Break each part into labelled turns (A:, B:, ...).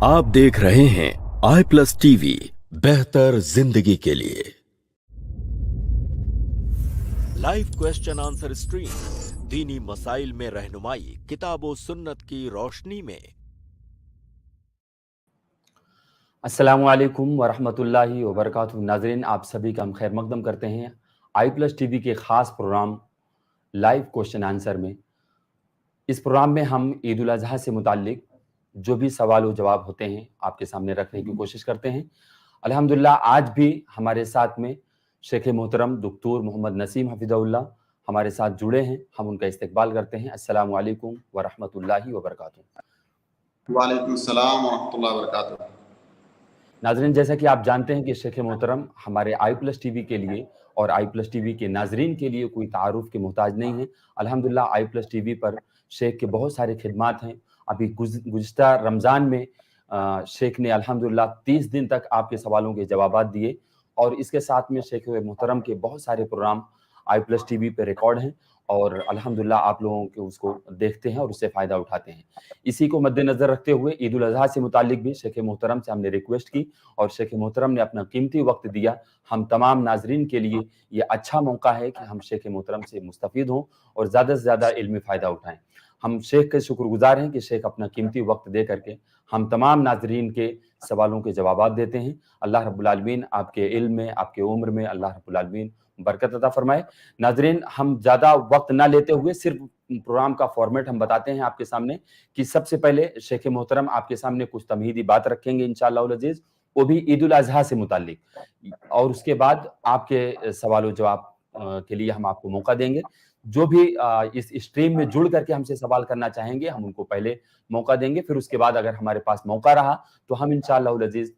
A: आप देख रहे हैं आई+ टीवी, बेहतर जिंदगी के लिए। लाइव क्वेश्चन आंसर स्ट्रीम, दीनी मसाइल में रहनुमाई किताबो सुन्नत की रोशनी में।
B: अस्सलामु अलैकुम वरहमतुल्लाहि वबरकातुहू। नाज़रीन, आप सभी का हम खैर मकदम करते हैं आई+ टीवी के ख़ास प्रोग्राम लाइव क्वेश्चन आंसर में। इस प्रोग्राम में हम ईद उल अज़हा से मुताल्लिक जो भी सवाल व जवाब होते हैं आपके सामने रखने की कोशिश करते हैं। अल्हम्दुलिल्लाह आज भी हमारे साथ में शेख मोहतरम डॉक्टर मोहम्मद नसीम हफिज़हुल्लाह हमारे साथ जुड़े हैं। हम उनका इस्तकबाल करते हैं। अस्सलामु अलैकुम वरहमतुल्लाहि वबरकातुहू।
C: वालेकुम सलाम वरहमतुल्लाहि वबरकातुहू।
B: नाज़रीन, जैसा कि आप जानते हैं कि शेख मोहतरम हमारे आई+ टीवी के लिए और आई+ टीवी के नाज़रीन के लिए कोई तारुफ के मोहताज नहीं है। अल्हम्दुलिल्लाह आई+ टीवी पर शेख के बहुत सारे खिदमात हैं। अभी गुज़िश्ता रमज़ान में शेख ने अल्हम्दुलिल्लाह 30 दिन तक आपके सवालों के जवाबात दिए और इसके साथ में शेख मोहतरम के बहुत सारे प्रोग्राम आई+ टीवी पे रिकॉर्ड हैं और अल्हम्दुलिल्लाह आप लोगों के उसको देखते हैं और उससे फ़ायदा उठाते हैं। इसी को मद्देनज़र रखते हुए ईद उल अज़हा से मुताल्लिक भी शेख मोहतरम से हमने रिक्वेस्ट की और शेख मोहतरम ने अपना कीमती वक्त दिया। हम तमाम नाज़रीन के लिए ये अच्छा मौका है कि हम शेख मोहतरम से मुस्तफ़ीद हों और ज़्यादा से ज़्यादा इल्मी फ़ायदा उठाएँ। हम शेख के शुक्रगुज़ार हैं कि शेख अपना कीमती वक्त दे करके हम तमाम नाज़रीन के सवालों के जवाबात देते हैं। अल्लाह रब्बुल आलमीन आपके इल्म में, आपके उम्र में अल्लाह रब्बुल आलमीन बरकत अता फरमाए। नाज़रीन, हम ज़्यादा वक्त ना लेते हुए सिर्फ प्रोग्राम का फॉर्मेट हम बताते हैं आपके सामने कि सबसे पहले शेख मोहतरम आपके सामने कुछ तमहीदी बात रखेंगे इंशाअल्लाह अज़ीज़, वो भी ईद उल अज़हा से मुताल्लिक, और उसके बाद आपके सवाल व जवाब के लिए हम आपको मौका देंगे। जो भी इस स्ट्रीम में जुड़ करके हमसे सवाल करना चाहेंगे हम उनको पहले मौका देंगे, फिर उसके बाद अगर हमारे पास मौका रहा तो हम इंशाअल्लाह अज़ीज़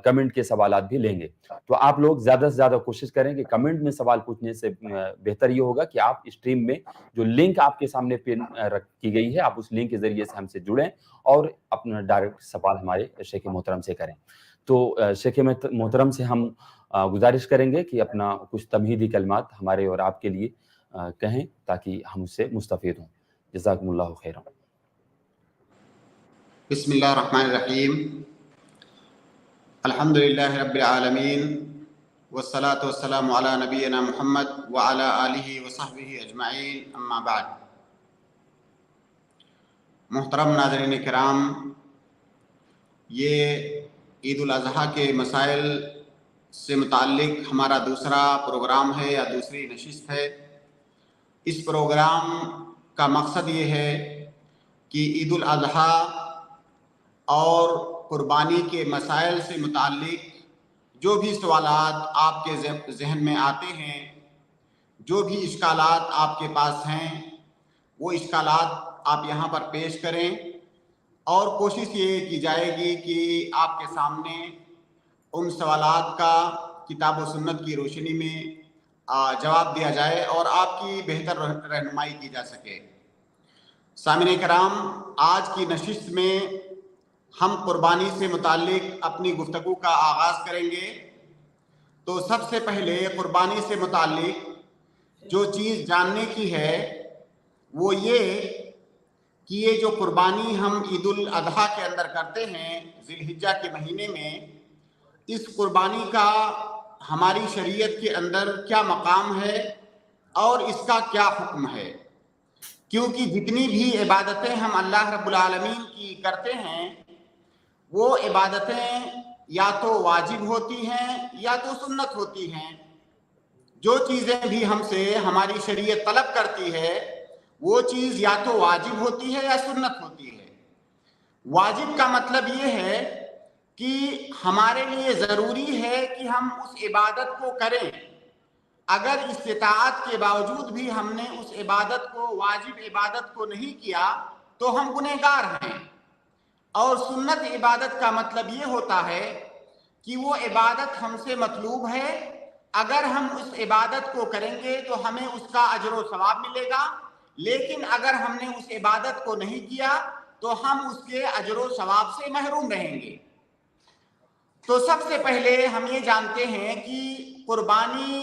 B: कमेंट के सवालात भी लेंगे। तो आप लोग ज़्यादा से ज़्यादा कोशिश करें कि कमेंट में सवाल पूछने से बेहतर ये होगा कि आप स्ट्रीम में जो लिंक आपके सामने पिन की गई है, आप उस लिंक के ज़रिए से हमसे जुड़ें और अपना डायरेक्ट सवाल हमारे शेख मोहतरम से करें। तो शेख मोहतरम से हम गुजारिश करेंगे कि अपना कुछ तमहीदी कलमात हमारे और आपके लिए कहें ताकि हम उससे मुस्तफ़ीद हों। जज़ाकुमुल्लाहु खैरन।
C: बिस्मिल्लाहिर्रहमानिर्रहीम। अल्हम्दुलिल्लाहि रब्बिल आलमीन वस्सलातु वस्सलामु अला नबिय्यिना मुहम्मद व अला आलिहि व सहबिहि अजमाइन, अम्मा बाद। मोहतरम नाज़रीन किराम, ये ईद उल अज़हा के मसाइल से मुताल्लिक हमारा दूसरा प्रोग्राम है या दूसरी नशिस्त है। इस प्रोग्राम का मकसद ये है कि ईद उल अज़हा और कुर्बानी के मसाइल से मुताल्लिक जो भी सवालात आपके जहन में आते हैं, जो भी इश्कालात आपके पास हैं, वो इश्कालात आप यहाँ पर पेश करें और कोशिश ये की जाएगी कि आपके सामने उन सवालात का किताब व सुन्नत की रोशनी में जवाब दिया जाए और आपकी बेहतर रहनुमाई की जा सके। सामिन कराम, आज की नशिस्त में हम कुर्बानी से मुताल्लिक अपनी गुफ्तगू का आगाज़ करेंगे। तो सबसे पहले कुर्बानी से मुताल्लिक जो चीज़ जानने की है वो ये कि ये जो कुर्बानी हम ईद उल अज़हा के अंदर करते हैं ज़िलहिज्जा के महीने में, इस कुर्बानी का हमारी शरीयत के अंदर क्या मकाम है और इसका क्या हुक्म है। क्योंकि जितनी भी इबादतें हम अल्लाह रब्बुल आलमीन की करते हैं वो इबादतें या तो वाजिब होती हैं या तो सुन्नत होती हैं। जो चीज़ें भी हमसे हमारी शरीयत तलब करती है वो चीज़ या तो वाजिब होती है या सुन्नत होती है। वाजिब का मतलब ये है कि हमारे लिए ज़रूरी है कि हम उस इबादत को करें। अगर इस्तिताअत के बावजूद भी हमने उस इबादत को, वाजिब इबादत को नहीं किया तो हम गुनहगार हैं। और सुन्नत इबादत का मतलब ये होता है कि वो इबादत हमसे मतलूब है, अगर हम उस इबादत को करेंगे तो हमें उसका अजर व सवाब मिलेगा, लेकिन अगर हमने उस इबादत को नहीं किया तो हम उसके अजर व सवाब से महरूम रहेंगे। तो सबसे पहले हम ये जानते हैं कि कुर्बानी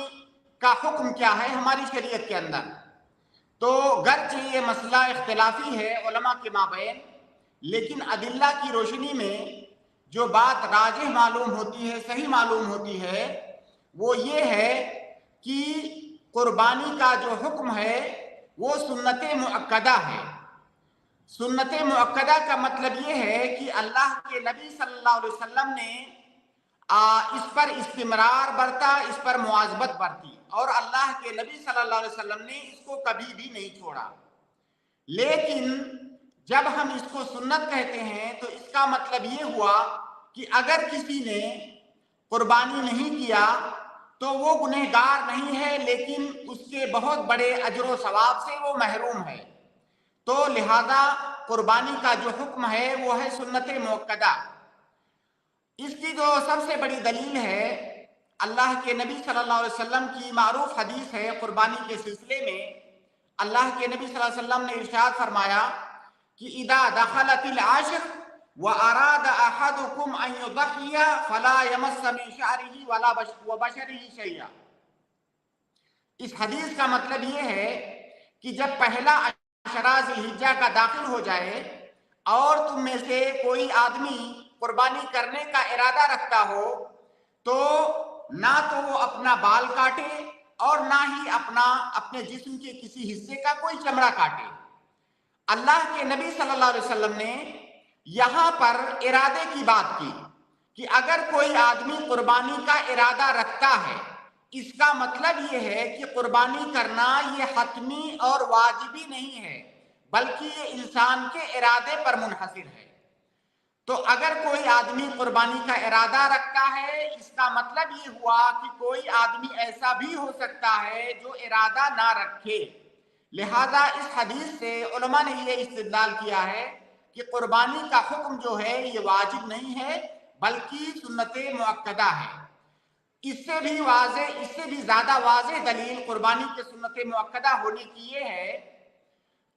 C: का हुक्म क्या है हमारी शरीयत के अंदर। तो गर्चे ये मसला इख्तिलाफी है उलमा के माबैन لیکن ادلہ کی روشنی میں جو بات راجح معلوم ہوتی ہے، صحیح معلوم ہوتی ہے، وہ یہ ہے کہ قربانی کا جو حکم ہے وہ سنت مؤکدہ ہے۔ سنت مؤکدہ کا مطلب یہ ہے کہ اللہ کے نبی صلی اللہ علیہ وسلم نے اس پر استمرار برتا، اس پر مواظبت برتی، اور اللہ کے نبی صلی اللہ علیہ وسلم نے اس کو کبھی بھی نہیں چھوڑا۔ لیکن جب ہم اس کو سنت کہتے ہیں تو اس کا مطلب یہ ہوا کہ اگر کسی نے قربانی نہیں کیا تو وہ گنہگار نہیں ہے، لیکن اس کے بہت بڑے اجر و ثواب سے وہ محروم ہے۔ تو لہذا قربانی کا جو حکم ہے وہ ہے سنت مؤکدہ۔ اس کی جو سب سے بڑی دلیل ہے، اللہ کے نبی صلی اللہ علیہ وسلم کی معروف حدیث ہے قربانی کے سلسلے میں۔ اللہ کے نبی صلی اللہ علیہ وسلم نے ارشاد فرمایا کہ اذا دخلت العاشر واراد احدكم ان يضحي فلا يمس من شعره ولا وبشره شيئا۔ اس حدیث کا مطلب یہ ہے کہ جب پہلا عشرہ ذی الحجہ کا داخل ہو جائے اور تم میں سے کوئی آدمی قربانی کرنے کا ارادہ رکھتا ہو تو نہ تو وہ اپنا بال کاٹے اور نہ ہی اپنے جسم کے کسی حصے کا کوئی چمڑا کاٹے۔ اللہ کے نبی صلی اللہ علیہ وسلم نے یہاں پر ارادے کی بات کی کہ اگر کوئی آدمی قربانی کا ارادہ رکھتا ہے، اس کا مطلب یہ ہے کہ قربانی کرنا یہ حتمی اور واجبی نہیں ہے، بلکہ یہ انسان کے ارادے پر منحصر ہے۔ تو اگر کوئی آدمی قربانی کا ارادہ رکھتا ہے، اس کا مطلب یہ ہوا کہ کوئی آدمی ایسا بھی ہو سکتا ہے جو ارادہ نہ رکھے۔ لہذا اس حدیث سے علماء نے یہ استدلال کیا ہے کہ قربانی کا حکم جو ہے یہ واجب نہیں ہے بلکہ سنت مؤکدہ ہے۔ اس سے بھی زیادہ واضح دلیل قربانی کے سنت مؤکدہ ہونے کی یہ ہے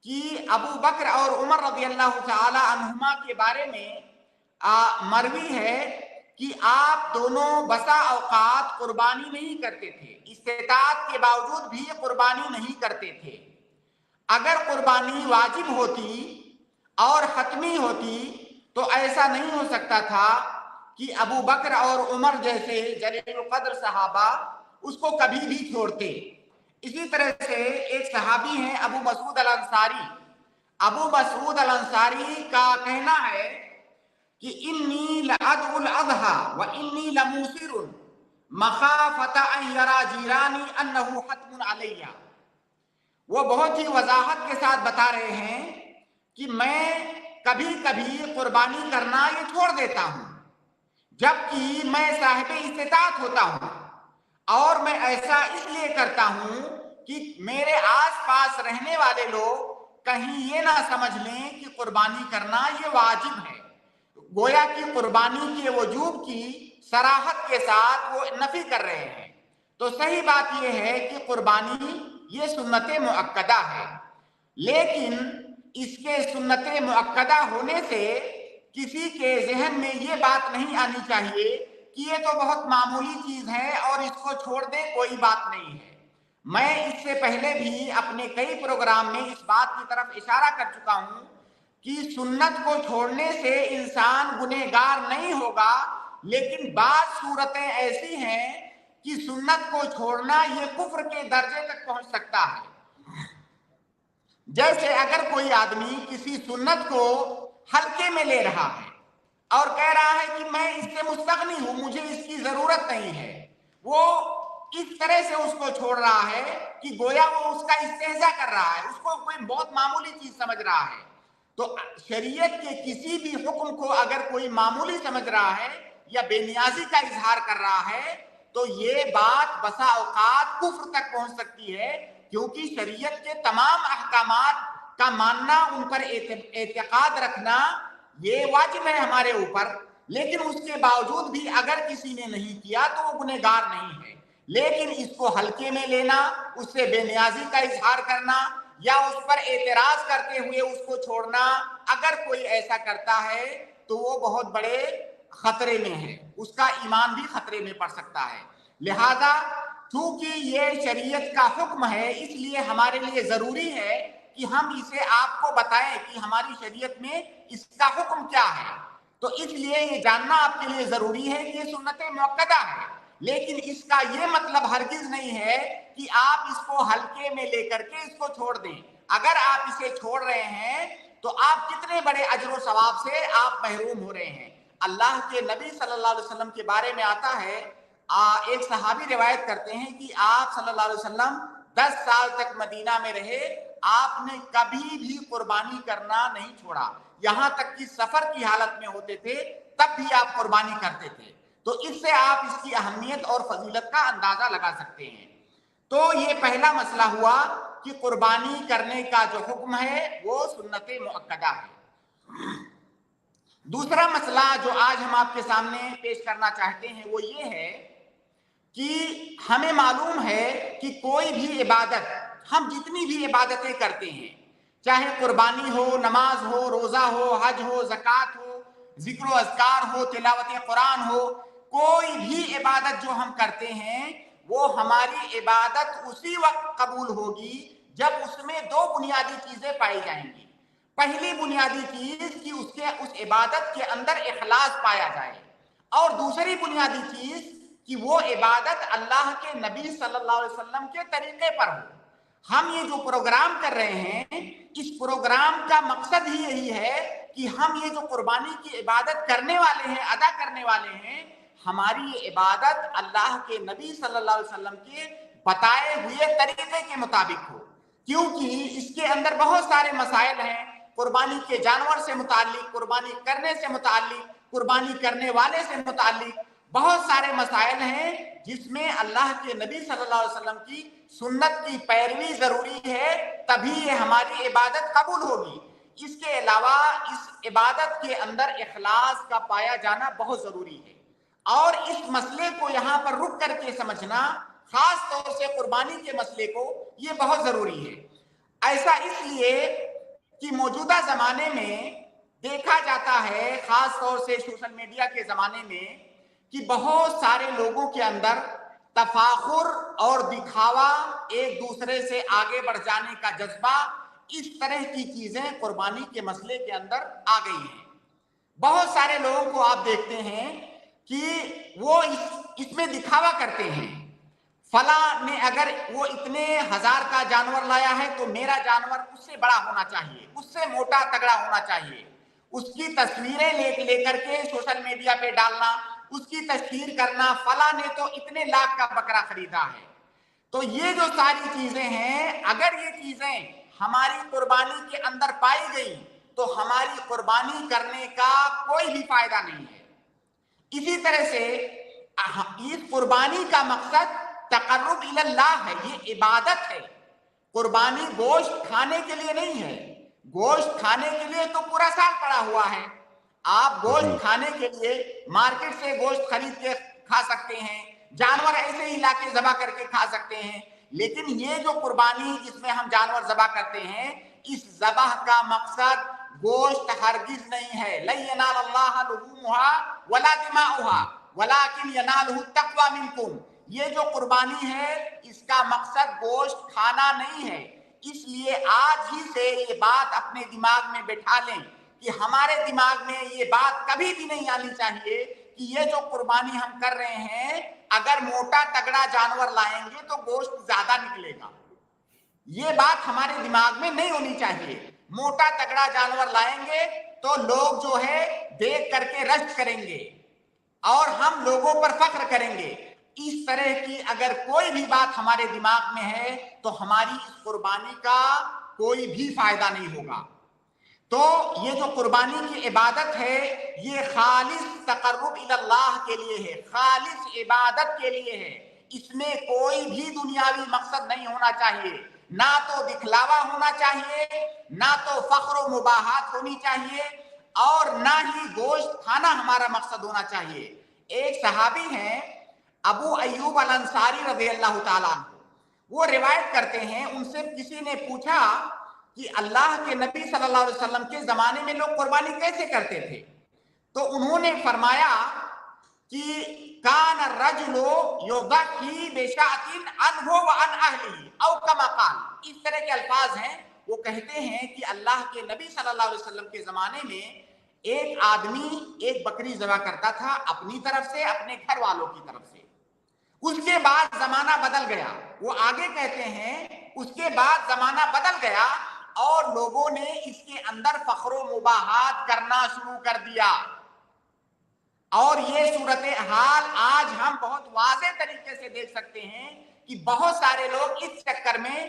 C: کہ ابو بکر اور عمر رضی اللہ تعالی عنہما کے بارے میں مروی ہے کہ آپ دونوں بسا اوقات قربانی نہیں کرتے تھے، استطاعت کے باوجود بھی قربانی نہیں کرتے تھے۔ اگر قربانی واجب ہوتی اور حتمی ہوتی تو ایسا نہیں ہو سکتا تھا کہ ابو بکر اور عمر جیسے جلیل القدر صحابہ اس کو کبھی بھی چھوڑتے۔ اسی طرح سے ایک صحابی ہیں ابو مسعود الانصاری۔ ابو مسعود الانصاری کا کہنا ہے کہ انی لأدعو الاضحى وانی لموسر مخافۃ ان یری جیرانی انہ حتم علی۔ وہ بہت ہی وضاحت کے ساتھ بتا رہے ہیں کہ میں کبھی کبھی قربانی کرنا یہ چھوڑ دیتا ہوں جبکہ میں صاحب استطاعت ہوتا ہوں، اور میں ایسا اس لیے کرتا ہوں کہ میرے آس پاس رہنے والے لوگ کہیں یہ نہ سمجھ لیں کہ قربانی کرنا یہ واجب ہے، گویا کہ قربانی کے وجوب کی صراحت کے ساتھ وہ نفی کر رہے ہیں۔ تو صحیح بات یہ ہے کہ قربانی یہ سنت مؤکدہ ہے، لیکن اس کے سنت مؤکدہ ہونے سے کسی کے ذہن میں یہ بات نہیں آنی چاہیے کہ یہ تو بہت معمولی چیز ہے اور اس کو چھوڑ دے، کوئی بات نہیں ہے۔ میں اس سے پہلے بھی اپنے کئی پروگرام میں اس بات کی طرف اشارہ کر چکا ہوں کہ سنت کو چھوڑنے سے انسان گنہگار نہیں ہوگا، لیکن بعض صورتیں ایسی ہیں کہ سنت کو چھوڑنا یہ کفر کے درجے تک پہنچ سکتا ہے۔ جیسے اگر کوئی آدمی کسی سنت کو ہلکے میں لے رہا ہے اور کہہ رہا ہے کہ میں اس سے مستغنی ہوں، مجھے اس کی ضرورت نہیں ہے، وہ اس طرح سے اس کو چھوڑ رہا ہے کہ گویا وہ اس کا استہزاء کر رہا ہے، اس کو کوئی بہت معمولی چیز سمجھ رہا ہے۔ تو شریعت کے کسی بھی حکم کو اگر کوئی معمولی سمجھ رہا ہے یا بے نیازی کا اظہار کر رہا ہے تو یہ بات بسا اوقات کفر تک پہنچ سکتی ہے، کیونکہ شریعت کے تمام احکامات کا ماننا، ان پر اعتقاد رکھنا یہ واجب ہے ہمارے اوپر، لیکن اس کے باوجود بھی اگر کسی نے نہیں کیا تو وہ گنہگار نہیں ہے۔ لیکن اس کو ہلکے میں لینا، اس سے بے نیازی کا اظہار کرنا یا اس پر اعتراض کرتے ہوئے اس کو چھوڑنا، اگر کوئی ایسا کرتا ہے تو وہ بہت بڑے خطرے میں ہے، اس کا ایمان بھی خطرے میں پڑ سکتا ہے۔ لہذا چونکہ یہ شریعت کا حکم ہے، اس لیے ہمارے لیے ضروری ہے کہ ہم اسے آپ کو بتائیں کہ ہماری شریعت میں اس کا حکم کیا ہے. تو اس لیے یہ جاننا آپ کے لیے ضروری ہے کہ یہ سنت مؤکدہ ہے، لیکن اس کا یہ مطلب ہرگز نہیں ہے کہ آپ اس کو ہلکے میں لے کر کے اس کو چھوڑ دیں. اگر آپ اسے چھوڑ رہے ہیں تو آپ کتنے بڑے اجر و ثواب سے آپ محروم ہو رہے ہیں. اللہ کے نبی صلی اللہ علیہ وسلم کے بارے میں آتا ہے، ایک صحابی روایت کرتے ہیں کہ آپ صلی اللہ علیہ وسلم 10 سال تک مدینہ میں رہے، آپ نے کبھی بھی قربانی کرنا نہیں چھوڑا، یہاں تک کہ سفر کی حالت میں ہوتے تھے تب بھی آپ قربانی کرتے تھے. تو اس سے آپ اس کی اہمیت اور فضیلت کا اندازہ لگا سکتے ہیں. تو یہ پہلا مسئلہ ہوا کہ قربانی کرنے کا جو حکم ہے وہ سنت مؤکدہ ہے. دوسرا مسئلہ جو آج ہم آپ کے سامنے پیش کرنا چاہتے ہیں وہ یہ ہے کہ ہمیں معلوم ہے کہ کوئی بھی عبادت، ہم جتنی بھی عبادتیں کرتے ہیں، چاہے قربانی ہو، نماز ہو، روزہ ہو، حج ہو، زکوٰۃ ہو، ذکر و اذکار ہو، تلاوت قرآن ہو، کوئی بھی عبادت جو ہم کرتے ہیں وہ ہماری عبادت اسی وقت قبول ہوگی جب اس میں 2 بنیادی چیزیں پائی جائیں گی. پہلی بنیادی چیز کہ اس عبادت کے اندر اخلاص پایا جائے، اور دوسری بنیادی چیز کہ وہ عبادت اللہ کے نبی صلی اللہ علیہ وسلم کے طریقے پر ہو. ہم یہ جو پروگرام کر رہے ہیں، اس پروگرام کا مقصد ہی یہی ہے کہ ہم یہ جو قربانی کی عبادت کرنے والے ہیں، ادا کرنے والے ہیں، ہماری یہ عبادت اللہ کے نبی صلی اللہ علیہ وسلم کے بتائے ہوئے طریقے کے مطابق ہو. کیونکہ اس کے اندر بہت سارے مسائل ہیں، قربانی کے جانور سے متعلق، قربانی کرنے سے متعلق، قربانی کرنے والے سے متعلق بہت سارے مسائل ہیں جس میں اللہ کے نبی صلی اللہ علیہ وسلم کی سنت کی پیروی ضروری ہے، تبھی یہ ہماری عبادت قبول ہوگی. اس کے علاوہ اس عبادت کے اندر اخلاص کا پایا جانا بہت ضروری ہے، اور اس مسئلے کو یہاں پر رک کر کے سمجھنا، خاص طور سے قربانی کے مسئلے کو، یہ بہت ضروری ہے. ایسا اس لیے کہ موجودہ زمانے میں دیکھا جاتا ہے، خاص طور سے سوشل میڈیا کے زمانے میں، کہ بہت سارے لوگوں کے اندر تفاخر اور دکھاوا، ایک دوسرے سے آگے بڑھ جانے کا جذبہ، اس طرح کی چیزیں قربانی کے مسئلے کے اندر آ گئی ہیں. بہت سارے لوگوں کو آپ دیکھتے ہیں کہ وہ اس میں دکھاوا کرتے ہیں، فلاں نے اگر وہ اتنے 1000 کا جانور لایا ہے تو میرا جانور اس سے بڑا ہونا چاہیے، اس سے موٹا تگڑا ہونا چاہیے. اس کی تصویریں لے کر کے سوشل میڈیا پہ ڈالنا، اس کی تشہیر کرنا، فلاں نے تو اتنے لاکھ کا بکرا خریدا ہے. تو یہ جو ساری چیزیں ہیں، اگر یہ چیزیں ہماری قربانی کے اندر پائی گئی تو ہماری قربانی کرنے کا کوئی بھی فائدہ نہیں ہے. اسی طرح سے اس قربانی کا مقصد تقرب الی اللہ ہے، یہ عبادت ہے. قربانی گوشت کھانے کے لیے نہیں ہے. گوشت کھانے کے لیے تو پورا سال پڑا ہوا ہے. آپ گوشت کھانے کے لیے مارکیٹ سے گوشت خرید کے کھا سکتے ہیں، جانور ایسے ہی لا کے ذبح کر کے کھا سکتے ہیں، لیکن یہ جو قربانی جس میں ہم جانور ذبح کرتے ہیں، اس ذبح کا مقصد گوشت ہرگز نہیں ہے. لن ینال اللہ لحومها ولا دماؤها ولکن ینالہ التقوی منکم. یہ جو قربانی ہے اس کا مقصد گوشت کھانا نہیں ہے. اس لیے آج ہی سے یہ بات اپنے دماغ میں بٹھا لیں کہ ہمارے دماغ میں یہ بات کبھی بھی نہیں آنی چاہیے کہ یہ جو قربانی ہم کر رہے ہیں، اگر موٹا تگڑا جانور لائیں گے تو گوشت زیادہ نکلے گا. یہ بات ہمارے دماغ میں نہیں ہونی چاہیے. موٹا تگڑا جانور لائیں گے تو لوگ جو ہے دیکھ کر کے رشک کریں گے اور ہم لوگوں پر فخر کریں گے. اس طرح کی اگر کوئی بھی بات ہمارے دماغ میں ہے تو ہماری اس قربانی کا کوئی بھی فائدہ نہیں ہوگا. تو یہ جو قربانی کی عبادت ہے یہ خالص تقرب الی اللہ کے لیے ہے، خالص عبادت کے لیے ہے. اس میں کوئی بھی دنیاوی مقصد نہیں ہونا چاہیے، نہ تو دکھلاوا ہونا چاہیے، نہ تو فخر و مباحات ہونی چاہیے، اور نہ ہی گوشت کھانا ہمارا مقصد ہونا چاہیے. ایک صحابی ہیں ابو ایوب الانصاری رضی اللہ تعالیٰ عنہ، وہ روایت کرتے ہیں، ان سے کسی نے پوچھا کہ اللہ کے نبی صلی اللہ علیہ وسلم کے زمانے میں لوگ قربانی کیسے کرتے تھے؟ تو انہوں نے فرمایا کہ کان الرجل یضحی بشاۃ عنہ وعن اہلہ او کما قال. اس طرح کے الفاظ ہیں، وہ کہتے ہیں کہ اللہ کے نبی صلی اللہ علیہ وسلم کے زمانے میں ایک آدمی ایک بکری ذبح کرتا تھا اپنی طرف سے، اپنے گھر والوں کی طرف سے. اس کے بعد زمانہ بدل گیا. وہ آگے کہتے ہیں اس کے بعد زمانہ بدل گیا اور لوگوں نے اس کے اندر فخر و مباحات کرنا شروع کر دیا. اور یہ صورتحال آج ہم بہت واضح طریقے سے دیکھ سکتے ہیں کہ بہت سارے لوگ اس چکر میں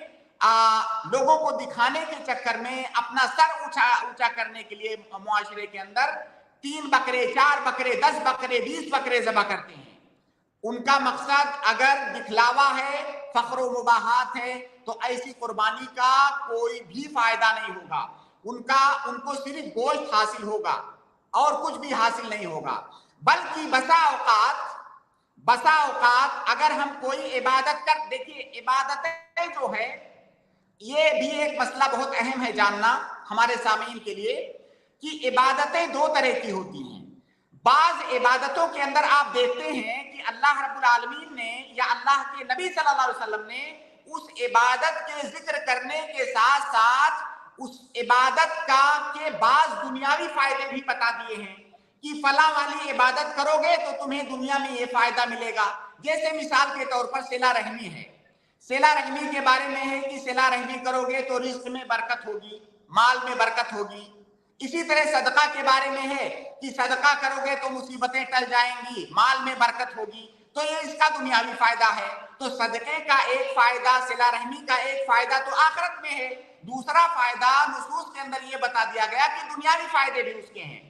C: لوگوں کو دکھانے کے چکر میں اپنا سر اونچا کرنے کے لیے معاشرے کے اندر 3 بکرے 4 بکرے 10 بکرے 20 بکرے ذبح کرتے ہیں. ان کا مقصد اگر دکھلاوا ہے، فخر و مباحات ہے، تو ایسی قربانی کا کوئی بھی فائدہ نہیں ہوگا. ان کو صرف گوشت حاصل ہوگا اور کچھ بھی حاصل نہیں ہوگا. بلکہ بسا اوقات اگر ہم کوئی عبادت دیکھیے عبادتیں جو ہے یہ بھی ایک مسئلہ بہت اہم ہے جاننا ہمارے سامعین کے لیے کہ عبادتیں 2 طرح کی ہوتی ہیں. بعض عبادتوں کے اندر آپ دیکھتے ہیں کہ اللہ رب العالمین نے یا اللہ کے نبی صلی اللہ علیہ وسلم نے اس عبادت کے ذکر کرنے کے ساتھ ساتھ اس عبادت کے بعض دنیاوی فائدے بھی بتا دیے ہیں کہ فلاں والی عبادت کرو گے تو تمہیں دنیا میں یہ فائدہ ملے گا. جیسے مثال کے طور پر صلہ رحمی ہے. صلہ رحمی کے بارے میں ہے کہ صلہ رحمی کرو گے تو رزق میں برکت ہوگی، مال میں برکت ہوگی. اسی طرح صدقہ کے بارے میں ہے کہ صدقہ کرو گے تو مصیبتیں ٹل جائیں گی، مال میں برکت ہوگی. تو یہ اس کا دنیاوی فائدہ ہے. تو صدقے کا ایک فائدہ، صلہ رحمی کا ایک فائدہ تو آخرت میں ہے. دوسرا فائدہ نصوص کے اندر یہ بتا دیا گیا کہ دنیاوی فائدے بھی اس کے ہیں.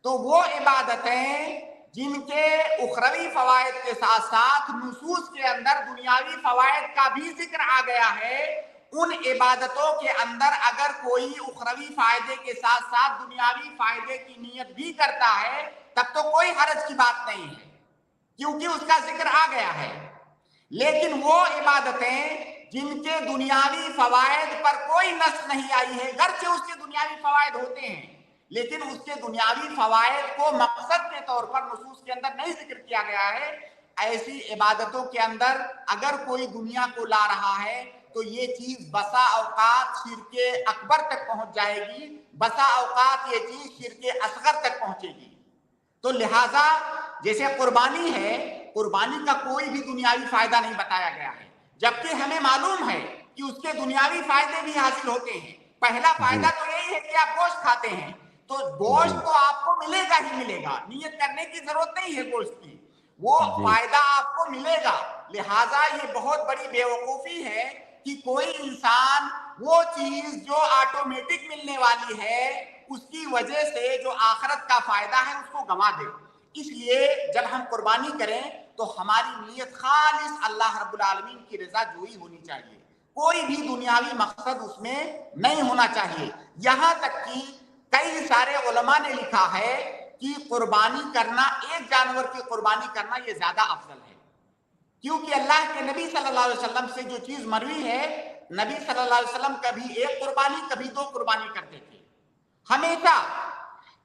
C: تو وہ عبادتیں جن کے اخروی فوائد کے ساتھ ساتھ نصوص کے اندر دنیاوی فوائد کا بھی ذکر آ گیا ہے، ان عبادتوں کے اندر اگر کوئی اخروی فائدے کے ساتھ ساتھ دنیاوی فائدے کی نیت بھی کرتا ہے تب تو کوئی حرج کی بات نہیں ہے کیونکہ اس کا ذکر آ گیا ہے. لیکن وہ عبادتیں جن کے دنیاوی فوائد پر کوئی نص نہیں آئی ہے، گرچہ اس کے دنیاوی فوائد ہوتے ہیں لیکن اس کے دنیاوی فوائد کو مقصد کے طور پر نصوص کے اندر نہیں ذکر کیا گیا ہے، ایسی عبادتوں کے اندر اگر کوئی دنیا کو لا رہا ہے تو یہ چیز بسا اوقات شرک اکبر تک پہنچ جائے گی، بسا اوقات یہ چیز شرک اصغر تک پہنچے گی. تو لہٰذا جیسے قربانی ہے، قربانی کا کوئی بھی دنیاوی فائدہ نہیں بتایا گیا ہے، جبکہ ہمیں معلوم ہے کہ اس کے دنیاوی فائدے بھی حاصل ہوتے ہیں. پہلا فائدہ تو یہی ہے کہ آپ گوشت کھاتے ہیں تو گوشت تو آپ کو ملے گا ہی ملے گا، نیت کرنے کی ضرورت نہیں ہے گوشت کی، وہ فائدہ آپ کو ملے گا. لہٰذا یہ بہت بڑی بیوقوفی ہے کہ کوئی انسان وہ چیز جو آٹومیٹک ملنے والی ہے اس کی وجہ سے جو آخرت کا فائدہ ہے اس کو گنوا دے. اس لیے جب ہم قربانی کریں تو ہماری نیت خالص اللہ رب العالمین کی رضا جوئی ہونی چاہیے، کوئی بھی دنیاوی مقصد اس میں نہیں ہونا چاہیے. یہاں تک کہ کئی سارے علماء نے لکھا ہے کہ قربانی کرنا، ایک جانور کی قربانی کرنا یہ زیادہ افضل ہے، کیونکہ اللہ کے نبی صلی اللہ علیہ وسلم سے جو چیز مروی ہے، نبی صلی اللہ علیہ وسلم کبھی 1 قربانی کبھی 2 قربانی کرتے تھے ہمیشہ.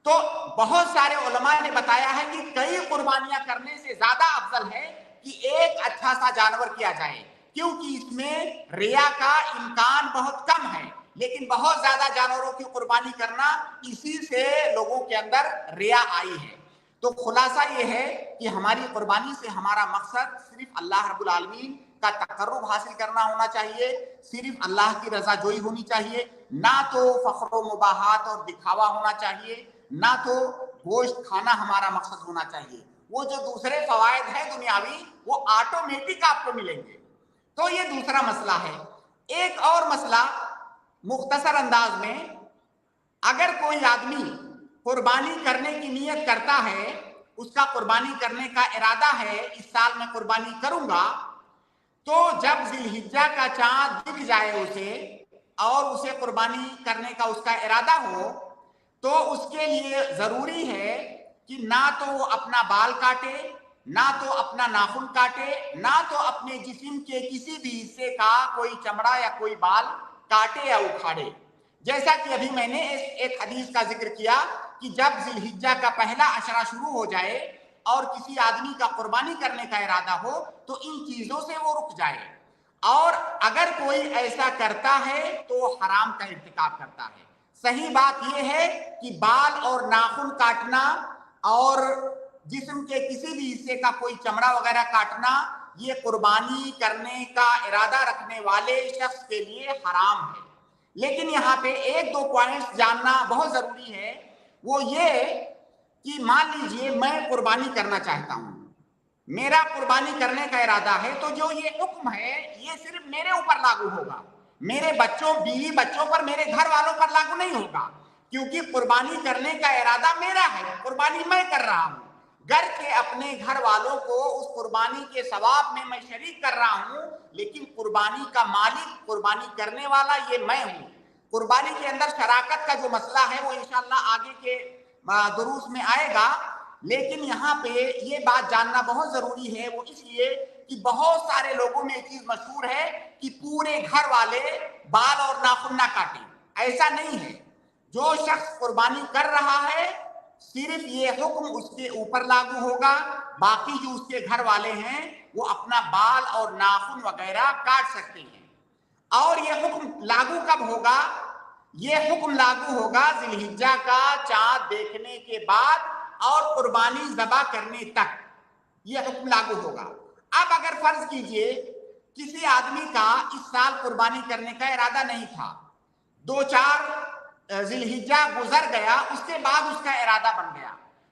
C: تو بہت سارے علماء نے بتایا ہے کہ کئی قربانیاں کرنے سے زیادہ افضل ہے کہ ایک اچھا سا جانور کیا جائے، کیونکہ اس میں ریا کا امکان بہت کم ہے. لیکن بہت زیادہ جانوروں کی قربانی کرنا، اسی سے لوگوں کے اندر ریا آئی ہے. تو خلاصہ یہ ہے کہ ہماری قربانی سے ہمارا مقصد صرف اللہ رب العالمین کا تقرب حاصل کرنا ہونا چاہیے، صرف اللہ کی رضا جوئی ہونی چاہیے، نہ تو فخر و مباحات اور دکھاوا ہونا چاہیے، نہ تو گوشت کھانا ہمارا مقصد ہونا چاہیے. وہ جو دوسرے فوائد ہیں دنیاوی وہ آٹومیٹک آپ کو ملیں گے. تو یہ دوسرا مسئلہ ہے. ایک اور مسئلہ مختصر انداز میں، اگر کوئی آدمی قربانی کرنے کی نیت کرتا ہے، اس کا قربانی کرنے کا ارادہ ہے اس سال میں قربانی کروں گا، تو جب ذی الحجہ کا چاند دکھ جائے اسے اور اسے قربانی کرنے کا اس کا ارادہ ہو تو اس کے لیے ضروری ہے کہ نہ تو وہ اپنا بال کاٹے، نہ تو اپنا ناخن کاٹے، نہ تو اپنے جسم کے کسی بھی حصے کا کوئی چمڑا یا کوئی بال کاٹے یا اکھاڑے. جیسا کہ ابھی میں نے ایک حدیث کا ذکر کیا کہ جب ذی الحجہ کا پہلا عشرہ شروع ہو جائے اور کسی آدمی کا قربانی کرنے کا ارادہ ہو تو ان چیزوں سے وہ رک جائے. اور اگر کوئی ایسا کرتا ہے تو حرام کا ارتکاب کرتا ہے۔ صحیح بات یہ ہے کہ بال اور ناخن کاٹنا اور جسم کے کسی بھی حصے کا کوئی چمڑا وغیرہ کاٹنا یہ قربانی کرنے کا ارادہ رکھنے والے شخص کے لیے حرام ہے۔ لیکن یہاں پہ ایک دو پوائنٹس جاننا بہت ضروری ہے، وہ یہ کہ مان لیجئے میں قربانی کرنا چاہتا ہوں، میرا قربانی کرنے کا ارادہ ہے، تو جو یہ حکم ہے یہ صرف میرے اوپر لاگو ہوگا، میرے بچوں، بیوی بچوں پر، میرے گھر والوں پر لاگو نہیں ہوگا، کیونکہ قربانی کرنے کا ارادہ میرا ہے، قربانی میں کر رہا ہوں۔ گھر کے اپنے گھر والوں کو اس قربانی کے ثواب میں شریک کر رہا ہوں، لیکن قربانی کا مالک، قربانی کرنے والا یہ میں ہوں۔ قربانی کے اندر شراکت کا جو مسئلہ ہے وہ انشاءاللہ آگے کے دروس میں آئے گا، لیکن یہاں پہ یہ بات جاننا بہت ضروری ہے، وہ اس لیے کہ بہت سارے لوگوں میں یہ چیز مشہور ہے کہ پورے گھر والے بال اور ناخن نہ کاٹیں۔ ایسا نہیں ہے، جو شخص قربانی کر رہا ہے صرف یہ حکم اس کے اوپر لاگو ہوگا، باقی جو اس کے گھر والے ہیں وہ اپنا بال اور ناخن وغیرہ کاٹ سکتے ہیں۔ اور یہ حکم لاگو کب ہوگا؟ یہ حکم لاگو ہوگا ذی الحجہ کا چاند دیکھنے کے بعد اور قربانی ذبح کرنے تک، یہ حکم لاگو ہوگا۔ اب اگر فرض کیجئے کسی آدمی کا اس سال قربانی کرنے کا ارادہ نہیں تھا، 2-4 ذی الحجہ گزر گیا، اس کے بعد اس کا ارادہ بن گیا،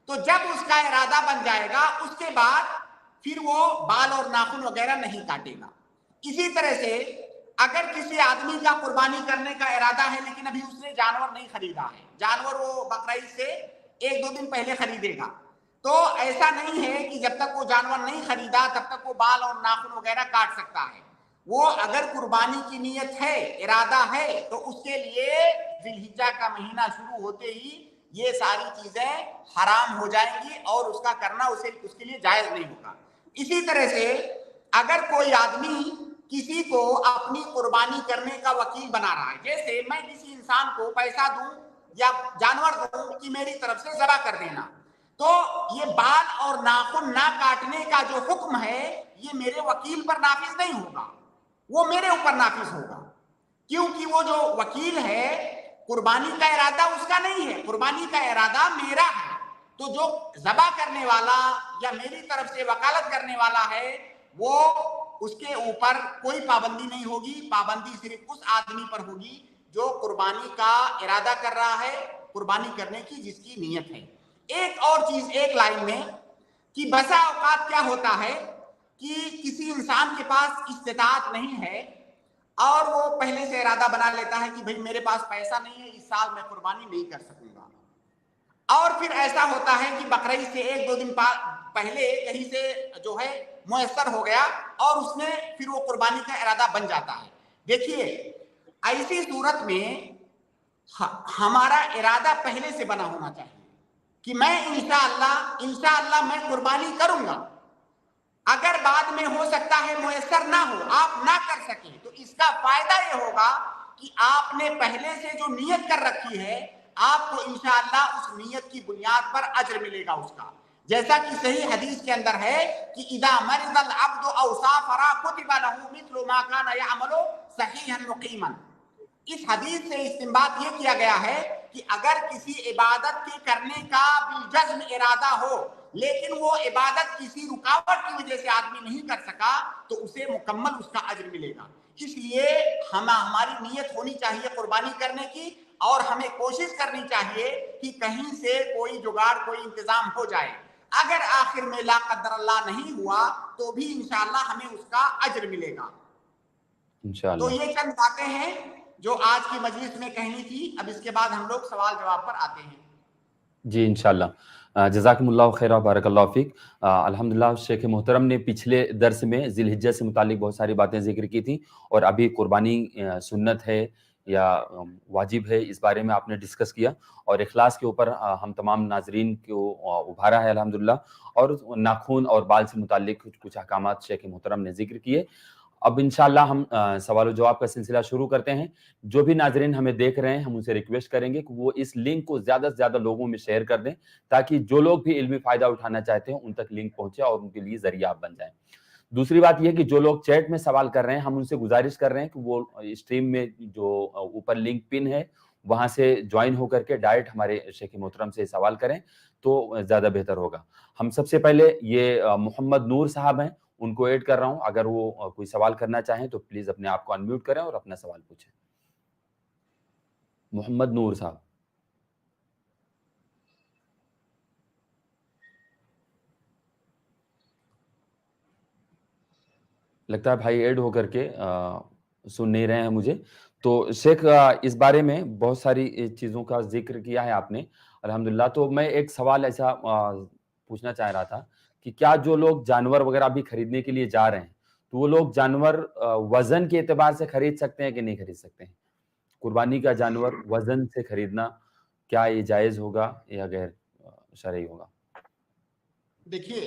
C: تو جب اس کا ارادہ بن جائے گا اس کے بعد پھر وہ بال اور ناخن وغیرہ نہیں کاٹے گا۔ اسی طرح سے اگر کسی آدمی کا قربانی کرنے کا ارادہ ہے لیکن ابھی اس نے جانور نہیں خریدا ہے، جانور وہ بقرعید سے 1-2 دن پہلے خریدے گا، تو ایسا نہیں ہے کہ جب تک وہ جانور نہیں خریدا تب تک وہ بال اور ناخن وغیرہ کاٹ سکتا ہے۔ وہ اگر قربانی کی نیت ہے، ارادہ ہے، تو اس کے لیے ذی الحجہ کا مہینہ شروع ہوتے ہی یہ ساری چیزیں حرام ہو جائیں گی اور اس کا کرنا اس کے لیے جائز نہیں ہوگا۔ اسی طرح سے اگر کوئی آدمی کسی کو اپنی قربانی کرنے کا وکیل بنا رہا ہے، جیسے میں کسی انسان کو پیسہ دوں یا جانور دوں کہ میری طرف سے ذبح کر دینا، تو یہ بال اور ناخن نہ کاٹنے کا جو حکم ہے یہ میرے وکیل پر نافذ نہیں ہوگا، وہ میرے اوپر نافذ ہوگا، کیونکہ وہ جو وکیل ہے قربانی کا ارادہ اس کا نہیں ہے، قربانی کا ارادہ میرا ہے، تو جو ذبح کرنے والا یا میری طرف سے وکالت کرنے والا ہے وہ اس کے اوپر کوئی پابندی نہیں ہوگی، پابندی صرف اس آدمی پر ہوگی جو قربانی کا ارادہ کر رہا ہے، قربانی کرنے کی جس کی نیت ہے۔ ایک اور چیز ایک لائن میں کہ بسا اوقات کیا ہوتا ہے کہ کسی انسان کے پاس استطاعت نہیں ہے اور وہ پہلے سے ارادہ بنا لیتا ہے کہ بھئی میرے پاس پیسہ نہیں ہے، اس سال میں قربانی نہیں کر سکوں گا، اور پھر ایسا ہوتا ہے کہ بقرعید سے 1-2 دن پہلے کہیں سے جو ہے میسر ہو گیا اور اس میں پھر وہ قربانی کا ارادہ بن جاتا ہے۔ دیکھیے ایسی صورت میں ہمارا ارادہ پہلے سے بنا ہونا چاہیے کہ میں انشاءاللہ میں قربانی کروں گا، اگر بعد میں ہو سکتا ہے میسر نہ ہو، آپ نہ کر سکیں، تو اس کا فائدہ یہ ہوگا کہ آپ نے پہلے سے جو نیت کر رکھی ہے آپ کو انشاءاللہ اس نیت کی بنیاد پر اجر ملے گا اس کا، جیسا کہ صحیح حدیث کے اندر ہے کہ اذا مرض العبد او سافر كتب له مثل ما كان يعمل صحيحا مقيما۔ اس حدیث سے استنباط یہ کیا گیا ہے کہ اگر کسی عبادت کے کرنے کا بالجزم ارادہ ہو لیکن وہ عبادت کسی رکاوٹ کی وجہ سے آدمی نہیں کر سکا تو اسے مکمل اس کا اجر ملے گا۔ اس لیے ہماری نیت ہونی چاہیے قربانی کرنے کی، اور ہمیں کوشش کرنی چاہیے کہ کہیں سے کوئی جگاڑ، کوئی انتظام ہو جائے، اگر آخر میں لا قدر اللہ نہیں ہوا تو بھی انشاءاللہ ہمیں اس کا اجر ملے گا انشاءاللہ۔ تو یہ چند باتیں ہیں جو آج کی مجلس میں کہنی تھی، اب اس کے بعد ہم لوگ سوال جواب پر آتے ہیں۔
B: جی انشاءاللہ، جزاکم اللہ خیر و بارک اللہ فیک۔ الحمدللہ شیخ محترم نے پچھلے درس میں ذی الحجہ سے متعلق بہت ساری باتیں ذکر کی تھیں، اور ابھی قربانی سنت ہے یا واجب ہے اس بارے میں آپ نے ڈسکس کیا، اور اخلاص کے اوپر ہم تمام ناظرین کو ابھارا ہے الحمدللہ، اور ناخون اور بال سے متعلق کچھ احکامات شیخ محترم نے ذکر کیے۔ اب انشاءاللہ ہم سوال و جواب کا سلسلہ شروع کرتے ہیں۔ جو بھی ناظرین ہمیں دیکھ رہے ہیں ہم ان سے ریکویسٹ کریں گے کہ وہ اس لنک کو زیادہ سے زیادہ لوگوں میں شیئر کر دیں، تاکہ جو لوگ بھی علمی فائدہ اٹھانا چاہتے ہیں ان تک لنک پہنچے اور ان کے لیے ذریعہ آپ بن جائیں۔ दूसरी बात ये कि जो लोग चैट में सवाल कर रहे हैं, हम उनसे गुजारिश कर रहे हैं कि वो स्ट्रीम में जो ऊपर लिंक पिन है, वहां से ज्वाइन होकर के डायरेक्ट हमारे शेख मोहतरम से सवाल करें तो ज्यादा बेहतर होगा। हम सबसे पहले ये मोहम्मद नूर साहब हैं, उनको ऐड कर रहा हूं। अगर वो कोई सवाल करना चाहें तो प्लीज अपने आप को अनम्यूट करें और अपना सवाल पूछें। मोहम्मद नूर साहब। लगता है भाई ऐड होकर के सुन नहीं रहे हैं मुझे। तो शेख, इस बारे में बहुत सारी चीज़ों का ज़िक्र किया है आपने, अल्हम्दुलिल्लाह। तो मैं एक सवाल ऐसा पूछना चाह रहा था कि क्या जो लोग जानवर वगैरह भी खरीदने के लिए जा रहे हैं, तो वो लोग जानवर वज़न के एतबार से खरीद सकते हैं कि नहीं खरीद सकते हैं? कुर्बानी का जानवर वज़न से खरीदना, क्या ये जायज़ होगा या गैर शरई होगा?
C: देखिए,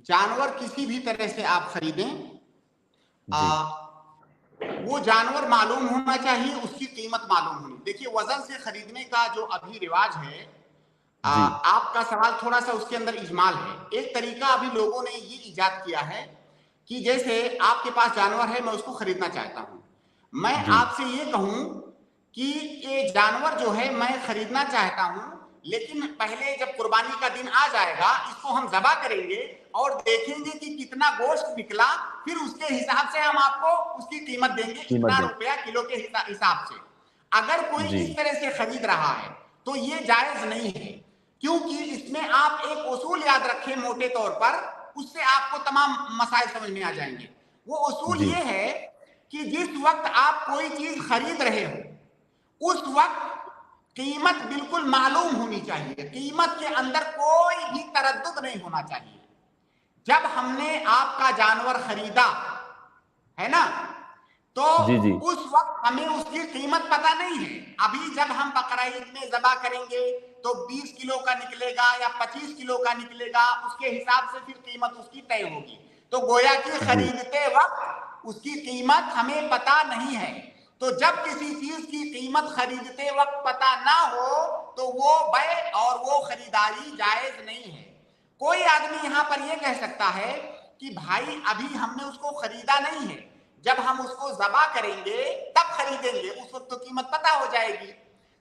C: जानवर किसी भी तरह से आप खरीदें, वो जानवर मालूम होना चाहिए, उसकी कीमत मालूम होनी। देखिए, वजन से खरीदने का जो अभी रिवाज है, आपका सवाल थोड़ा सा उसके अंदर इजमाल है। एक तरीका अभी लोगों ने ये इजाद किया है कि जैसे आपके पास जानवर है, मैं उसको खरीदना चाहता हूं, मैं आपसे ये कहूं कि ये जानवर जो है मैं खरीदना चाहता हूं, लेकिन पहले जब कुर्बानी का दिन आ जाएगा, इसको हम ज़बा करेंगे और देखेंगे कि कितना गोश्त निकला, फिर उसके हिसाब से हम आपको उसकी कीमत देंगे, इतना रुपया किलो के हिसाब से। अगर कोई इस तरह से खरीद रहा है तो ये जायज नहीं है, क्योंकि इसमें आप एक उसूल याद रखें मोटे तौर पर, उससे आपको तमाम मसाइल समझ में आ जाएंगे। वो उसूल ये है कि जिस वक्त आप कोई चीज खरीद रहे हो, उस वक्त कीमत बिल्कुल मालूम होनी चाहिए, कीमत के अंदर कोई भी तरद्दुद नहीं होना चाहिए। जब हमने आपका जानवर खरीदा है ना, तो उस वक्त हमें उसकी कीमत पता नहीं है। अभी जब हम बकरा ईद में ज़बा करेंगे तो 20 किलो का निकलेगा या 25 किलो का निकलेगा, उसके हिसाब से फिर कीमत उसकी तय होगी। तो गोया कि खरीदते वक्त उसकी कीमत हमें पता नहीं है। तो जब किसी चीज की कीमत खरीदते वक्त पता ना हो तो वो बै और वो खरीदारी जायज नहीं है। कोई आदमी यहाँ पर ये कह सकता है कि भाई अभी हमने उसको खरीदा नहीं है, जब हम उसको ज़बा करेंगे तब खरीदेंगे, उस वक्त तो कीमत पता हो जाएगी।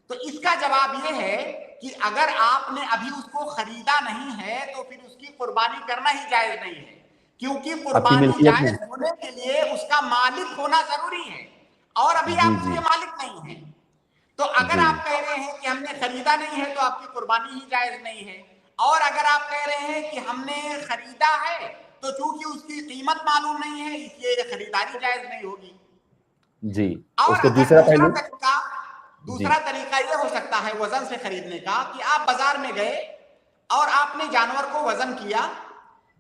C: तो इसका जवाब ये है कि अगर आपने अभी उसको खरीदा नहीं है तो फिर उसकी कुर्बानी करना ही जायज नहीं है, क्योंकि कुर्बानी जायज होने के लिए उसका मालिक होना जरूरी है, और अभी आप उसके मालिक नहीं हैं। तो अगर आप कह रहे हैं कि हमने खरीदा नहीं है तो आपकी कुर्बानी ही जायज नहीं है, और अगर आप कह रहे हैं कि हमने खरीदा है तो चूंकि उसकी कीमत मालूम नहीं है इसलिए खरीदारी जायज नहीं होगी।
B: जी।
C: और दूसरा तरीका यह हो सकता है वजन से खरीदने का कि आप बाजार में गए और आपने जानवर को वजन किया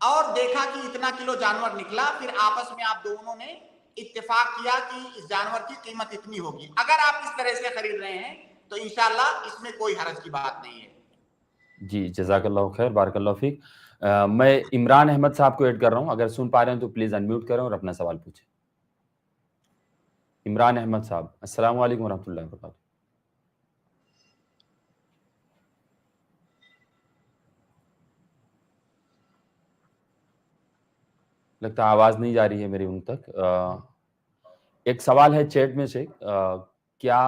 C: और देखा कि इतना किलो जानवर निकला, फिर आपस में आप दोनों ने इत्तेफाक किया कि इस जानवर की कीमत इतनी होगी। अगर आप इस तरह से खरीद रहे हैं तो इंशाअल्लाह इसमें कोई हरज की बात नहीं है।
B: जी, जज़ाकल्लाहु खैर, बारकल्लाहु फीक। मैं इमरान अहमद साहब को ऐड कर रहा हूं, अगर सुन पा रहे हैं तो प्लीज अनम्यूट करें और अपना सवाल पूछें। इमरान अहमद साहब, अस्सलाम वालेकुम रहमतुल्लाहि व बरकातहू। लगता है आवाज नहीं जा रही है मेरी उन तक। एक सवाल है चैट में से, क्या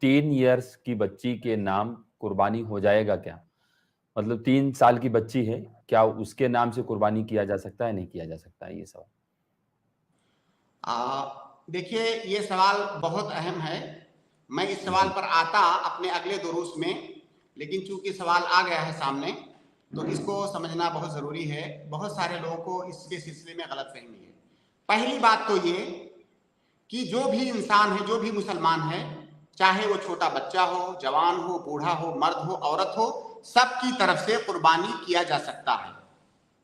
B: 3 इयर्स की बच्ची के नाम कुर्बानी हो जाएगा क्या? मतलब 3 साल की बच्ची है, क्या उसके नाम से कुर्बानी किया जा सकता है, नहीं किया जा सकता है? ये सवाल।
C: देखिए, ये सवाल बहुत अहम है। मैं इस सवाल पर आता अपने अगले दुरूस में, लेकिन चूंकि सवाल आ गया है सामने तो इसको समझना बहुत ज़रूरी है। बहुत सारे लोगों को इसके सिलसिले में गलतफहमी है। पहली बात तो ये कि जो भी इंसान है, जो भी मुसलमान है, चाहे वो छोटा बच्चा हो, जवान हो, बूढ़ा हो, मर्द हो, औरत हो, सबकी तरफ से कुर्बानी किया जा सकता है।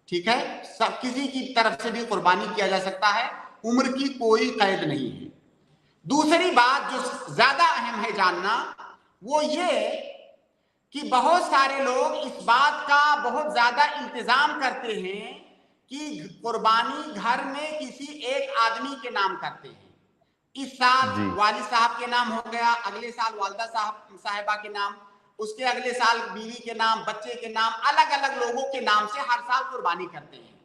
C: ठीक है, सब किसी की तरफ से भी कुर्बानी किया जा सकता है, उम्र की कोई कैद नहीं है। दूसरी बात जो ज्यादा अहम है जानना, वो ये कि बहुत सारे लोग इस बात का बहुत ज्यादा इंतजाम करते हैं कि कुर्बानी घर में किसी एक आदमी के नाम करते हैं। इस साल वालिद साहब के नाम हो गया, अगले साल वालदा साहिबा के नाम, उसके अगले साल बीवी के नाम, बच्चे के नाम, अलग अलग लोगों के नाम से हर साल कुर्बानी करते हैं।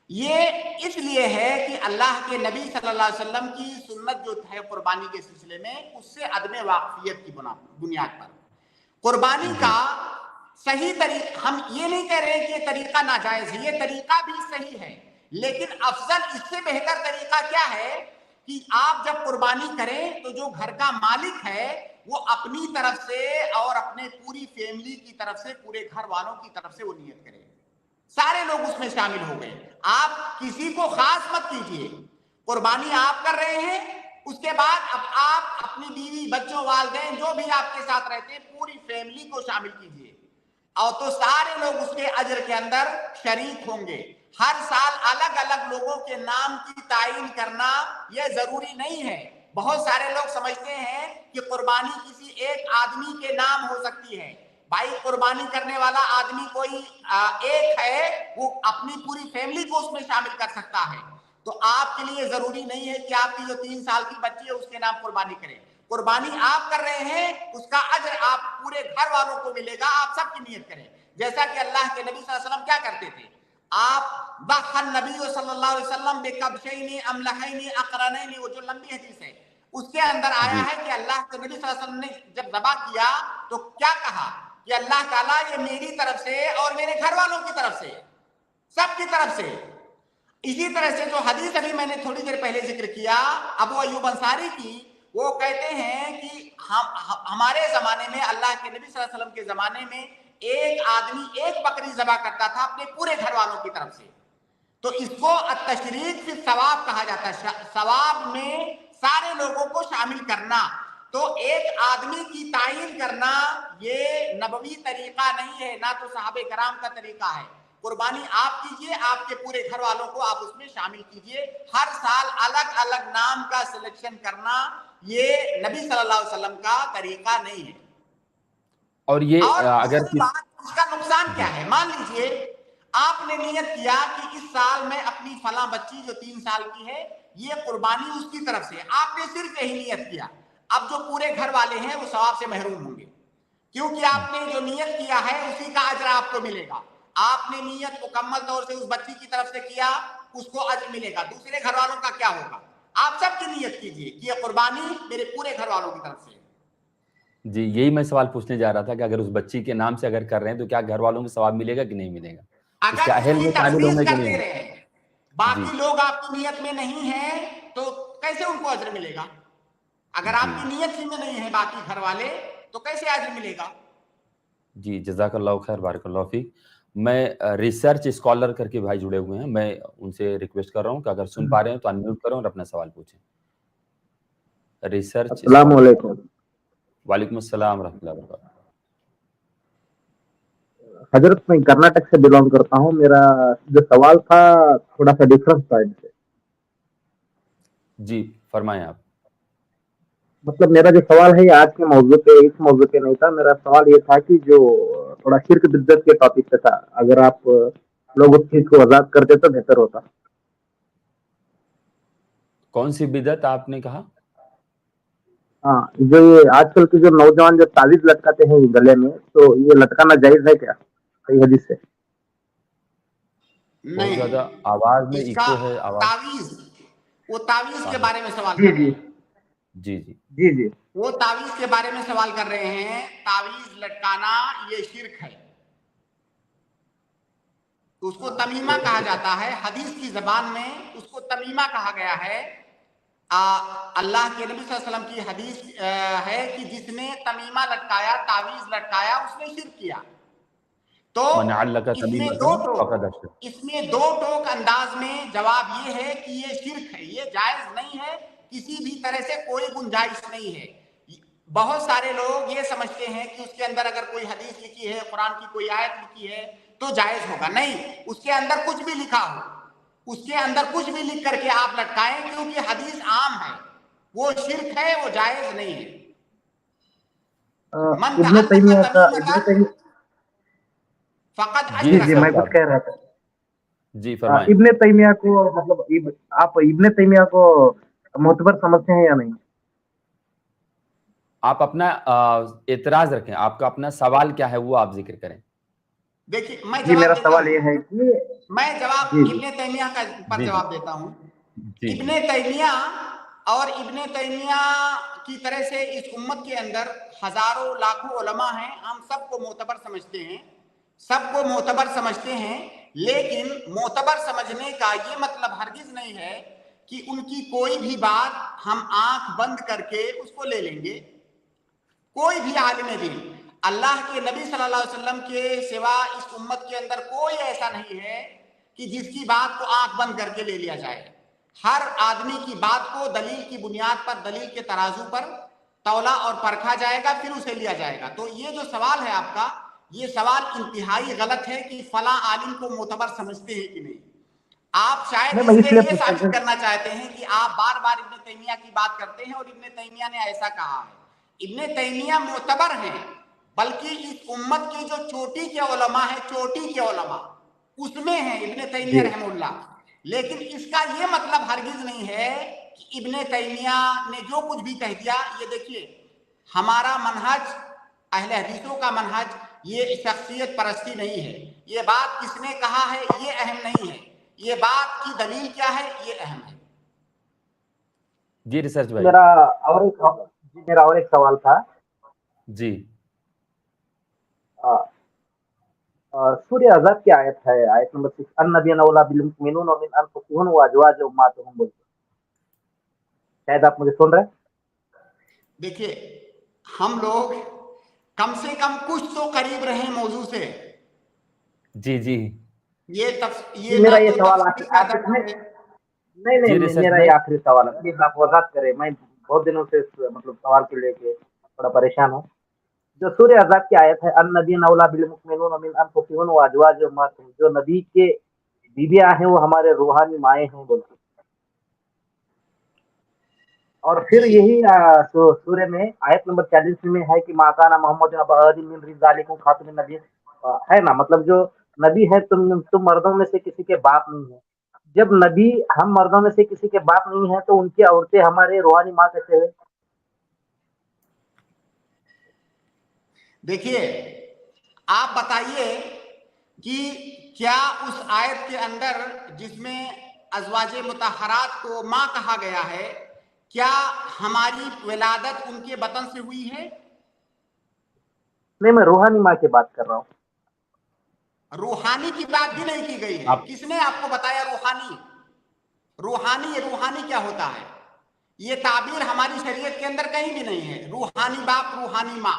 C: یہ اس لیے ہے کہ اللہ کے نبی صلی اللہ علیہ وسلم کی سنت جو ہے قربانی کے سلسلے میں، اس سے عدم واقفیت کی بنیاد پر قربانی کا صحیح طریقہ، ہم یہ نہیں کہہ رہے کہ یہ طریقہ ناجائز ہے، یہ طریقہ بھی صحیح ہے، لیکن افضل اس سے بہتر طریقہ کیا ہے کہ آپ جب قربانی کریں تو جو گھر کا مالک ہے وہ اپنی طرف سے اور اپنے پوری فیملی کی طرف سے، پورے گھر والوں کی طرف سے وہ نیت کرے، سارے لوگ اس میں شامل ہو گئے، آپ کسی کو خاص مت کیجئے، قربانی آپ کر رہے ہیں، اس کے بعد اب آپ اپنی بیوی، بچوں، والدین جو بھی آپ کے ساتھ رہتے ہیں، پوری فیملی کو شامل کیجئے، اور تو سارے لوگ اس کے اجر کے اندر شریک ہوں گے۔ ہر سال الگ الگ لوگوں کے نام کی تعین کرنا یہ ضروری نہیں ہے۔ بہت سارے لوگ سمجھتے ہیں کہ قربانی کسی ایک آدمی کے نام ہو سکتی ہے۔ بھائی قربانی کرنے والا آدمی کوئی ایک ہے، وہ اپنی پوری فیملی کو اس میں شامل کر سکتا ہے، تو آپ کے لیے ضروری نہیں ہے کہ آپ کی جو 3 سال کی بچی ہے اس کے نام قربانی کریں۔ قربانی آپ کر رہے ہیں، اس کا اجر آپ پورے گھر والوں کو ملے گا، آپ سب کی نیت کریں، جیسا کہ اللہ کے نبی صلی اللہ علیہ وسلم کیا کرتے تھے۔ آپ ضحى النبی صلی اللہ علیہ وسلم بکبشین املحین اقرنین، وہ جو لمبی حدیث ہے اس کے اندر آیا ہے کہ اللہ کے نبی صلی اللہ علیہ وسلم نے جب ذبح کیا تو کیا کہا کہ اللہ تعالیٰ یہ میری طرف سے اور میرے گھر والوں کی طرف سے، سب کی طرف سے۔ اسی طرح سے جو حدیث ابھی میں نے تھوڑی دیر پہلے ذکر کیا ابو ایوب انصاری کی، وہ کہتے ہیں کہ ہمارے زمانے میں، اللہ کے نبی صلی اللہ علیہ وسلم کے زمانے میں، ایک آدمی ایک بکری ذبح کرتا تھا اپنے پورے گھر والوں کی طرف سے، تو اس کو التشریک فی الثواب کہا جاتا ہے، ثواب میں سارے لوگوں کو شامل کرنا۔ تو ایک آدمی کی تعین کرنا یہ نبوی طریقہ نہیں ہے، نہ تو صحابہ کرام کا طریقہ ہے۔ قربانی آپ کیجئے، آپ کے پورے گھر والوں کو آپ اس میں شامل کیجئے۔ ہر سال الگ الگ نام کا سلیکشن کرنا یہ نبی صلی اللہ علیہ وسلم کا طریقہ نہیں ہے۔
B: اور یہ اگر
C: اس کا نقصان کیا ہے؟ مان لیجئے آپ نے نیت کیا کہ اس سال میں اپنی فلاں بچی جو 3 سال کی ہے، یہ قربانی اس کی طرف سے، آپ نے صرف یہی نیت کیا، اب جو پورے گھر والے ہیں وہ ثواب سے محروم ہوں گے، کیونکہ آپ نے جو نیت کیا ہے اسی کا اجر آپ کو ملے گا۔ آپ نے نیت مکمل طور سے اس بچی کی طرف سے کیا، اس کو اجر ملے گا، دوسرے گھر والوں کا کیا ہوگا؟ آپ سب کی نیت کیجئے کہ یہ قربانی میرے پورے گھر والوں کی طرف سے۔
B: جی یہی میں سوال پوچھنے جا رہا تھا کہ اگر اس بچی کے نام سے اگر کر رہے ہیں تو کیا گھر والوں کو ثواب ملے گا کہ نہیں ملے گا؟ اس کے اہل میں شامل ہوں گے کہ نہیں؟
C: باقی لوگ آپ کی نیت میں نہیں ہیں تو کیسے ان کو اجر ملے گا؟ اگر آپ کی نیت ہی میں نہیں ہے باقی گھر والے تو کیسے اجر ملے گا؟
B: جی جزاک اللہ خیر، بارک اللہ فیک۔ میں ریسرچ اسکالر کر کے بھائی جڑے ہوئے ہیں، میں ان سے ریکویسٹ کر رہا ہوں کہ اگر سن پا رہے ہیں تو انمیوٹ کریں اور اپنا سوال پوچھیں۔ ریسرچ،
D: السلام علیکم۔
B: وعلیکم السلام ورحمۃ اللہ وبرکاتہ۔
D: حضرت میں کرناٹک سے بلانگ کرتا ہوں، میرا جو سوال تھا تھوڑا سا ڈفرنٹ سائڈ سے۔
B: جی فرمائیں آپ۔
D: مطلب میرا جو سوال ہے یہ آج کے موضوع پہ، اس موضوع پہ نہیں تھا، میرا سوال یہ تھا کہ جو تھوڑا شرک بدعت کے ٹاپک پہ تھا، اگر آپ لوگ اس چیز کو وضاحت کرتے تو بہتر ہوتا۔
B: کون سی بدعت آپ نے کہا؟
D: ہاں، جو یہ آج کل کے جو نوجوان جو تعویذ لٹکاتے ہیں گلے میں، تو یہ لٹکانا جائز ہے کیا صحیح حدیث سے؟
B: بہت زیادہ آواز میں ایکو ہے آواز۔
C: تعویذ، وہ تعویذ کے بارے میں سوال کر رہے ہیں۔
B: جی جی
D: جی جی
C: وہ تعویذ کے بارے میں سوال کر رہے ہیں۔ تعویذ لٹکانا یہ شرک ہے، اس کو تمیمہ کہا جاتا ہے، حدیث کی زبان میں اس کو تمیمہ کہا گیا ہے۔ اللہ کے نبی صلی اللہ علیہ وسلم کی حدیث ہے کہ جس نے تمیمہ لٹکایا، تعویذ لٹکایا، اس نے شرک کیا۔ تو اس میں دو ٹوک انداز میں جواب یہ ہے کہ یہ شرک ہے، یہ جائز نہیں ہے، کسی بھی طرح سے کوئی گنجائش نہیں ہے۔ بہت سارے لوگ یہ سمجھتے ہیں کہ اس کے اندر اگر کوئی حدیث لکھی ہے، قرآن کی کوئی آیت لکھی ہے تو جائز ہوگا، نہیں، اس کے اندر کچھ بھی لکھا ہو، اس کے اندر کچھ بھی لکھ کر کے آپ لٹکائیں، کیونکہ حدیث عام ہے، وہ شرک ہے، وہ جائز نہیں ہے۔
D: ابن تیمیہ کا
C: فقط
D: جی میں کچھ کہہ رہا تھا۔
B: جی فرمائیں۔
D: ابن تیمیہ کو مطلب آپ ابن تیمیہ کو معتبر سمجھتے ہیں یا نہیں؟
B: آپ اپنا اعتراض رکھیں، آپ کا اپنا سوال کیا ہے وہ آپ ذکر کریں۔
C: देखिए मैं
D: जी
C: जवाब
D: मेरा
C: देता
D: सवाल
C: हूँ,
D: ये है कि
C: मैं जवाब
D: जी जी
C: इब्ने तैमिया का पर
B: जी
C: जवाब देता हूँ।
B: जी
C: इब्ने तैमिया और इब्ने तैमिया की तरह से इस उम्मत के अंदर हजारों लाखों उलमा हैं, हम सबको मोतबर समझते हैं, सबको मोतबर समझते हैं, लेकिन मोतबर समझने का ये मतलब हरगिज नहीं है कि उनकी कोई भी बात हम आंख बंद करके उसको ले लेंगे। कोई भी आलिम दीन, अल्लाह के नबी सल्लल्लाहु अलैहि वसल्लम के सिवा इस उम्मत के अंदर कोई ऐसा नहीं है कि जिसकी बात को आंख बंद करके ले लिया जाए। हर आदमी की बात को दलील की बुनियाद पर, दलील के तराजू पर तौला और परखा जाएगा, फिर उसे लिया जाएगा। तो ये जो सवाल है आपका, ये सवाल इंतहाई गलत है कि फला आलिम को मोतबर समझते हैं कि नहीं। आप शायद
D: मैं
C: इससे
D: इसलिए
C: ये
D: पूछा
C: साबित करना चाहते हैं कि आप बार बार इब्ने तैमिया की बात करते हैं और इब्ने तैमिया ने ऐसा कहा है। इब्ने तैमिया मोतबर हैं, बल्कि इस उम्मत की जो चोटी के उलमा है, चोटी के उलमा उसमें है इब्ने तैमिया
D: जी
C: रहमुल्लाह। लेकिन इसका ये मतलब हरगिज नहीं है कि इब्ने तैमिया ने जो कुछ भी कह दिया। ये देखिए, हमारा मनहज, अहले हदीसों का मनहज, ये शख्सियत परस्ती नहीं है। ये बात किसने कहा है ये अहम नहीं है, ये बात की दलील क्या है ये अहम है।
B: जी रिसर्च भाई।
D: मेरा और एक सवाल था।
B: जी
D: अ, सूर्य अज़ाब की आयत है, आयत नंबर 6, अन्नबिय्युना औला बिल मुमिनीन मिन अनफुसिहिम व अज़वाजिहिम उम्माहातुहुम बोल के। शायद आप मुझे सुन रहे हैं?
C: देखिए, हम लोग कम से कम कुछ तो करीब रहे मौजू से।
B: जी जी
C: ये
D: जी मेरा
C: ना
D: ये
C: तो
D: सवाल
C: तफसील का
D: आप
C: दर्ज है।
D: नहीं
B: जी
D: नहीं
B: रिसर्च
D: मेरा ये
B: भाई।
D: आखिरी सवाल है, प्लीज आप वजाहत करें। मैं बहुत दिनों से इस मतलब सवाल को लेके थोड़ा परेशान हूँ। जो सूर्य अज़ाब की आयत है, अन्नबिय्युना औला बिल मुमिनीन मिन अनफुसिहिम व अज़वाजिहिम उम्माहातुहुम, जो नबी के बीवियां हैं वो हमारे रूहानी माएँ हैं बोलते। और फिर
C: जी
D: यही सूर्य में आयत नंबर 40 में है कि मा काना मुहम्मदुन अबा अहदिन मिन रिजालिकुम खातिमुन नबिय्यीन, है ना, मतलब जो नबी है तुम मर्दों में से किसी के बाप नहीं है। जब नबी हम मर्दों में से किसी के बाप नहीं है तो उनकी औरतें हमारे रूहानी माँ कैसे है?
C: देखिए, आप बताइए कि क्या उस आयत के अंदर जिसमें अज़वाजे मुतहरात को माँ कहा गया है, क्या हमारी विलादत उनके बतन से हुई है?
D: नहीं, मैं रूहानी माँ की बात कर रहा हूँ।
C: रूहानी की बात भी नहीं की गई है।
B: आप
C: किसने आपको बताया रूहानी? रूहानी क्या होता है? ये ताबीर हमारी शरीयत के अंदर कहीं भी नहीं है। रूहानी बाप, रूहानी माँ,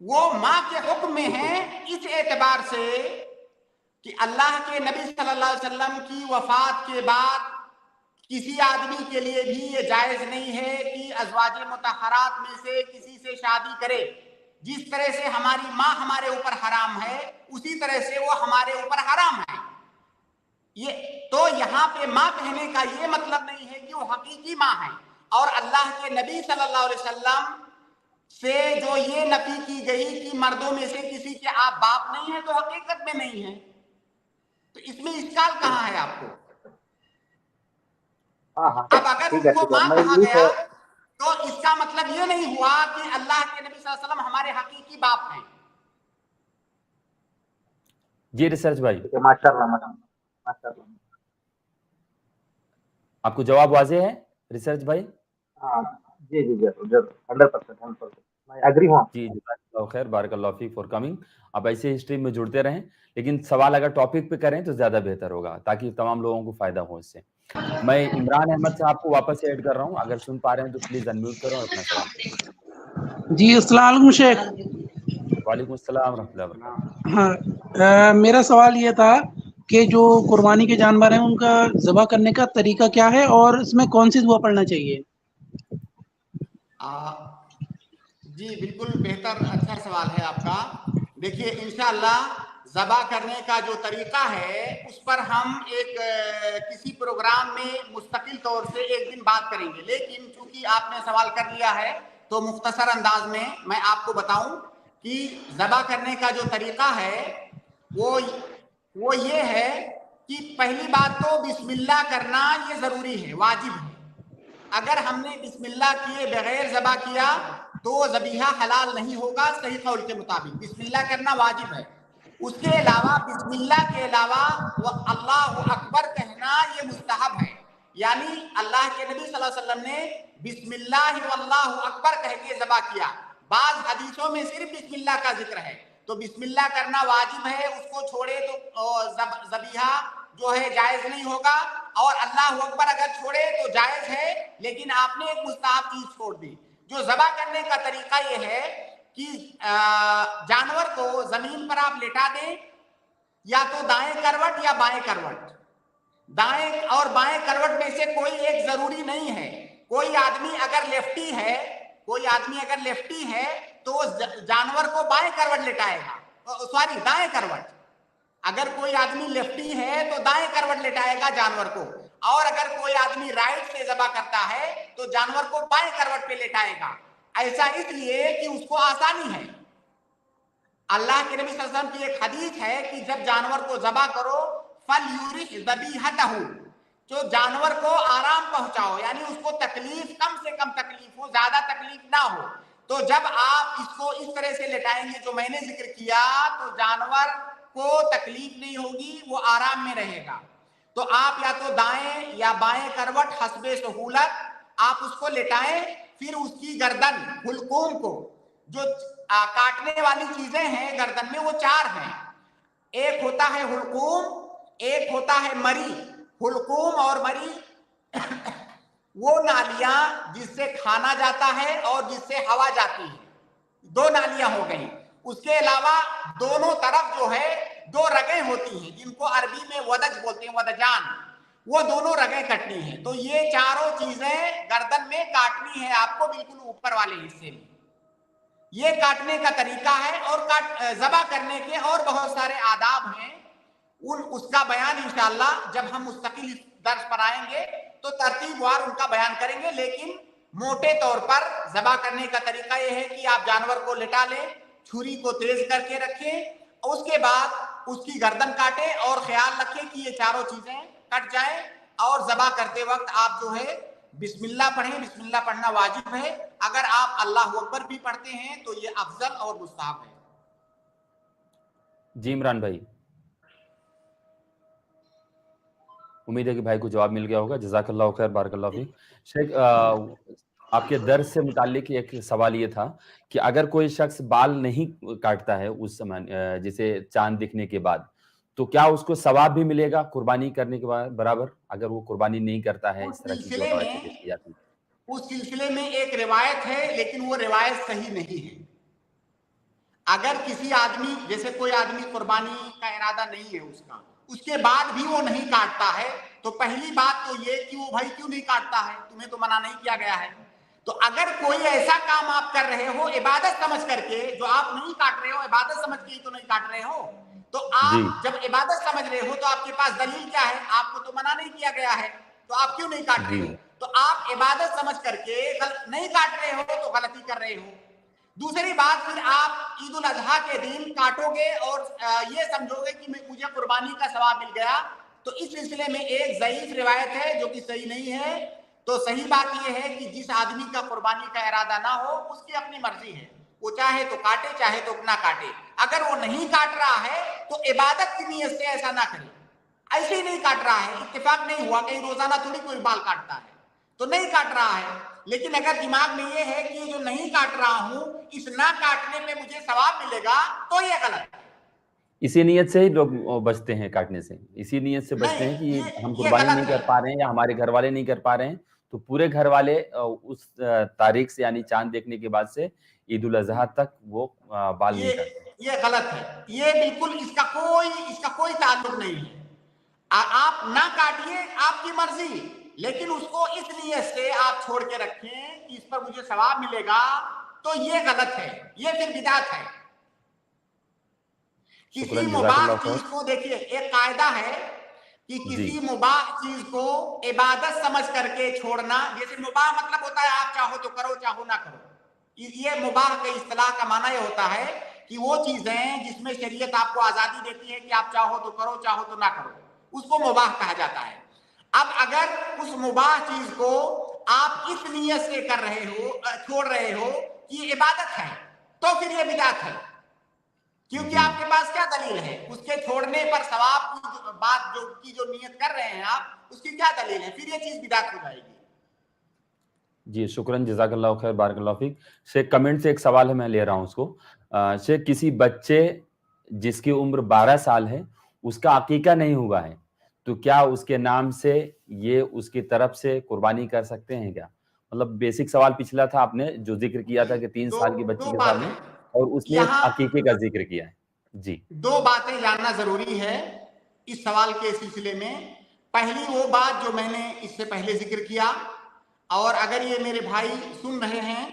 C: वो माँ के हुक्म में है इस एतबार से कि अल्लाह के नबी सल्लल्लाहु अलैहि वसल्लम की वफात के बाद किसी आदमी के लिए भी ये जायज नहीं है कि अज़वाजे मुतहरात में से किसी से शादी करे। जिस तरह से हमारी माँ हमारे ऊपर हराम है, उसी तरह से वो हमारे ऊपर हराम है। ये तो यहाँ पे माँ कहने का ये मतलब नहीं है कि वो हकीकी माँ है। और अल्लाह के नबी सल्लल्लाहु अलैहि वसल्लम से जो ये नफी की गई कि मर्दों में से किसी के आप बाप नहीं है, तो हकीकत में नहीं है। तो इसमें इश्काल कहाँ है आपको?
D: हाँ हाँ
C: अब अगर
D: ठीक है
C: उनको
D: ठीक है,
C: माँ
D: मैं
C: कहा
D: यही
C: गया तो इसका मतलब ये नहीं हुआ कि अल्लाह के नबी सल्लल्लाहु अलैहि वसल्लम हमारे हकीकी बाप हैं।
B: जी रिसर्च भाई।
D: ठीक है, माशाल्लाह माशाल्लाह माशाल्लाह।
B: आपको जवाब वाज़ेह है रिसर्च भाई?
D: हाँ जी जी जरूर जरूर, 100%, मैं एग्री हूँ आपसे।
B: जी जज़ाकल्लाहु खैर, बारकल्लाहु फीक फॉर कमिंग। आप ऐसे ही स्ट्रीम में जुड़ते रहें, लेकिन सवाल अगर टॉपिक पे करें तो ज़्यादा बेहतर होगा ताकि तमाम लोगों को फ़ायदा हो इससे। मैं इमरान अहमद साहब को वापस से ऐड कर रहा हूँ, अगर सुन पा रहे हैं तो प्लीज़ अनम्यूट करो और अपना सवाल करें।
E: जी अस्सलाम वालेकुम शेख।
B: वालेकुम अस्सलाम रहमतुल्लाहि व बरकातहू।
E: हाँ, मेरा सवाल ये था कि जो कुर्बानी के जानवर हैं उनका ज़बह करने का तरीका क्या है और इसमें कौन सी दुआ पढ़ना चाहिए?
C: जी बिल्कुल बेहतर, अच्छा सवाल है आपका। देखिए, इंशाअल्लाह ज़बा करने का जो तरीका है उस पर हम किसी प्रोग्राम में मुस्तकिल तौर से एक दिन बात करेंगे, लेकिन चूंकि आपने सवाल कर लिया है तो मुख्तसर अंदाज में मैं आपको बताऊं कि ज़बा करने का जो तरीका है वो ये है कि पहली बात तो बिस्मिल्लाह करना ये ज़रूरी है, वाजिब है। अगर हमने बिस्मिल्लाह किए बगैर ज़बा किया दो ज़बीहा हलाल नहीं होगा सही कौल के मुताबिक, बिस्मिल्लाह करना वाजिब है। उसके अलावा बिस्मिल्लाह के अलावा वो अल्लाह अकबर कहना ये मुस्तहब है, यानी अल्लाह के नबी सल्लल्लाहु अलैहि वसल्लम ने बिस्मिल्लाह वल्लाहु अकबर कह के ज़बा किया। बाज़ हदीसों में सिर्फ बिस्मिल्लाह का जिक्र है, तो बिस्मिल्लाह करना वाजिब है, उसको छोड़े तो ज़बीहा जो है जायज़ नहीं होगा, और अल्लाह अकबर अगर छोड़े तो जायज़ है, लेकिन आपने एक मुस्तहब चीज़ छोड़ दी। जो ज़बा करने का तरीका ये है कि जानवर को ज़मीन पर आप लेटा दें, या तो दाएं करवट या बाएं करवट। दाएं और बाएं करवट में से कोई एक जरूरी नहीं है। कोई आदमी अगर लेफ्टी है तो जानवर को बाएं करवट लेटाएगा, सॉरी दाएं करवट। अगर कोई आदमी लेफ्टी है तो दाएं करवट लेटाएगा जानवर को, और अगर कोई आदमी राइट से ज़बा करता है तो जानवर को बाएं करवट पे लेटाएगा। ऐसा इसलिए कि उसको आसानी है। अल्लाह के नबी सल्लल्लाहु अलैहि वसल्लम की एक हदीस है कि जब जानवर को ज़बा करो फल यूरिश ज़बीहतहु, जो जानवर को आराम पहुंचाओ, यानी उसको तकलीफ कम से कम तकलीफ हो, ज्यादा तकलीफ ना हो। तो जब आप इसको इस तरह से लेटाएंगे जो मैंने जिक्र किया, तो जानवर को तकलीफ नहीं होगी, वो आराम में रहेगा। तो आप या तो दाएं या बाएं करवट हस्बे सहूलत आप उसको लेटाएं, फिर उसकी गर्दन हुलकूम को, जो काटने वाली चीजें हैं गर्दन में, वो 4 हैं। एक होता है हुलकूम, एक होता है मरी। हुलकूम और मरी वो नालियां जिससे खाना जाता है और जिससे हवा जाती है, 2 नालियां हो गई। उसके अलावा दोनों तरफ जो है 2 रगें होती हैं, जिनको अरबी में वदज बोलते हैं, वदजान, वो दोनों रगें कटनी है। तो ये चारों चीजें गर्दन में काटनी है आपको, बिल्कुल ऊपर वाले हिस्से में। ये काटने का तरीका है, और ज़बा करने के और बहुत सारे आदाब हैं, उसका बयान इंशाअल्लाह जब हम मुस्तकिल दर्स पर आएंगे तो तरतीबवार उनका बयान करेंगे। लेकिन मोटे तौर पर ज़बा करने का तरीका यह है कि आप जानवर को लिटा लें, छुरी को तेज करके रखें, उसके बाद उसकी गर्दन काटें, और ख्याल रखें कि ये चारों चीजें कट जाएं। और ज़बा करते वक्त आप जो है बिस्मिल्लाह पढ़ें। बिस्मिल्लाह पढ़ना वाजिब है। अगर आप अल्लाह अकबर भी पढ़ते हैं तो ये अफजल और मुस्तहब है।
B: जी इमरान भाई, उम्मीद है कि भाई को जवाब मिल गया होगा। जज़ाकल्लाहु खैर, बारकल्लाहु फीक। शेख, आपके दर्स से मुताल्लिक एक सवाल ये था कि अगर कोई शख्स बाल नहीं काटता है उस समय, जैसे चांद दिखने के बाद, तो क्या उसको सवाब भी मिलेगा कुर्बानी करने के बाद बराबर, अगर वो कुर्बानी नहीं करता है? इस तरह की जो रवायतें पेश की जाती हैं।
C: उस सिलसिले में एक रिवायत है, लेकिन वो रिवायत सही नहीं है। अगर किसी आदमी, जैसे कोई आदमी कुर्बानी का इरादा नहीं है उसका, उसके बाद भी वो नहीं काटता है, तो पहली बात तो ये कि वो भाई क्यों नहीं काटता है, तुम्हें तो मना नहीं किया गया है। तो अगर कोई ऐसा काम आप कर रहे हो इबादत समझ करके, जो आप नहीं काट रहे हो इबादत समझ के ही तो नहीं काट रहे हो, तो आप जब इबादत समझ रहे हो तो आपके पास दलील क्या है? आपको तो मना नहीं किया गया है, तो आप क्यों नहीं काट रहे हो? तो आप इबादत समझ करके नहीं काट रहे हो तो गलती कर रहे हो। दूसरी बात, फिर आप ईद उल अजहा के दिन काटोगे और ये समझोगे कि मुझे कुर्बानी का सवाब मिल गया, तो इस सिलसिले में एक ज़ईफ रिवायत है जो कि सही नहीं है। तो सही बात यह है कि जिस आदमी का कुर्बानी का इरादा ना हो, उसकी अपनी मर्जी है, वो चाहे तो काटे चाहे तो ना काटे। अगर वो नहीं काट रहा है तो इबादत की नीयत से ऐसा ना करे, ऐसे ही नहीं काट रहा है, इत्तेफाक नहीं हुआ, कहीं रोजाना थोड़ी कोई बाल काटता है, तो नहीं काट रहा है। लेकिन अगर दिमाग में ये है कि जो नहीं काट रहा हूं, इस ना काटने में मुझे सवाब मिलेगा, तो ये गलत है।
B: इसी नीयत से ही लोग बचते हैं काटने से, इसी नीयत से बचते हैं कि हम कुर्बानी नहीं कर पा रहे हैं या हमारे घर वाले नहीं कर पा रहे हैं, तो पूरे घर वाले उस तारीख से, यानी चांद देखने के बाद से ईद उल अजहा तक वो बाल नहीं काटते।
C: ये गलत है, ये बिल्कुल इसका कोई ताल्लुक नहीं है। आप ना काटिए, आपकी मर्जी, लेकिन उसको इस नीयत से आप छोड़ के रखें कि इस पर मुझे सवाब मिलेगा, तो ये गलत है, ये फिर बिदात है। किसी मुबाह चीज को, देखिए एक कायदा है कि किसी मुबाह चीज को इबादत समझ करके छोड़ना, जैसे मुबाह मतलब होता है आप चाहो तो करो चाहो ना करो, ये मुबाह के इस्तिलाह का माना ये होता है कि वो चीजें जिसमें शरीयत आपको आजादी देती है कि आप चाहो तो करो चाहो तो ना करो, उसको मुबाह कहा जाता है। अब अगर उस मुबाह चीज को आप इस नीयत से कर रहे हो, छोड़ रहे हो कि ये इबादत है, तो फिर ये बिदात है, क्योंकि आपके पास क्या दलील है? उसके छोड़ने पर सवाब की बात जो नियत कर रहे हैं आप, उसकी क्या दलील है? फिर ये चीज बिदात हो जाएगी।
B: जी शुक्रन, जज़ाकल्लाहु खैर, बारकल्लाहु फीक। शेख कमेंट से एक सवाल है, मैं ले रहा हूँ उसको। शेख, किसी बच्चे जिसकी उम्र 12 साल है, उसका अकीका नहीं हुआ है, तो क्या उसके नाम से ये उसकी तरफ से कुर्बानी कर सकते हैं क्या? मतलब बेसिक सवाल पिछला था आपने जो जिक्र किया था कि 3 साल की बच्ची के सामने, और उसने अकीके का जिक्र किया है। जी,
C: 2 बातें जानना जरूरी है इस सवाल के सिलसिले में। पहली वो बात जो मैंने इससे पहले जिक्र किया, और अगर ये मेरे भाई सुन रहे हैं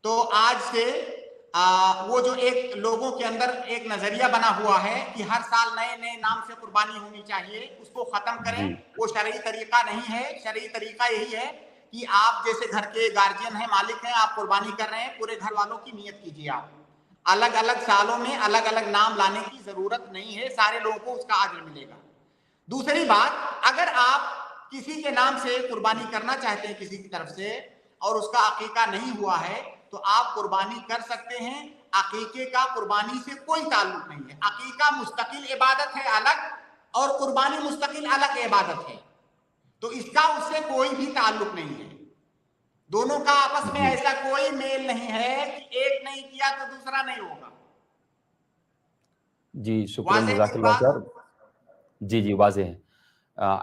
C: तो आज से वो जो एक लोगों के अंदर एक नजरिया बना हुआ है कि हर साल नए नए नाम से कुर्बानी होनी चाहिए, उसको खत्म करें। वो शरई तरीका नहीं है। शरई तरीका यही है कि आप जैसे घर के गार्जियन हैं, मालिक हैं, आप कुर्बानी कर रहे हैं, पूरे घर वालों की नियत कीजिए। आप अलग अलग सालों में अलग अलग नाम लाने की जरूरत नहीं है, सारे लोगों को उसका अजर मिलेगा। दूसरी बात, अगर आप किसी के नाम से कुर्बानी करना चाहते हैं किसी की तरफ से, और उसका अकीका नहीं हुआ है, तो आप कुर्बानी कर सकते हैं। अकीके का कुर्बानी से कोई ताल्लुक नहीं है। अकीका मुस्तकिल इबादत है अलग, और कुर्बानी मुस्तकिल अलग इबादत है, तो इसका उससे कोई भी ताल्लुक नहीं है। दोनों का आपस में ऐसा कोई मेल नहीं है कि एक नहीं किया तो दूसरा नहीं होगा।
B: जी शुक्रिया, जज़ाकल्लाह खैर। जी जी, वाज़ेह है।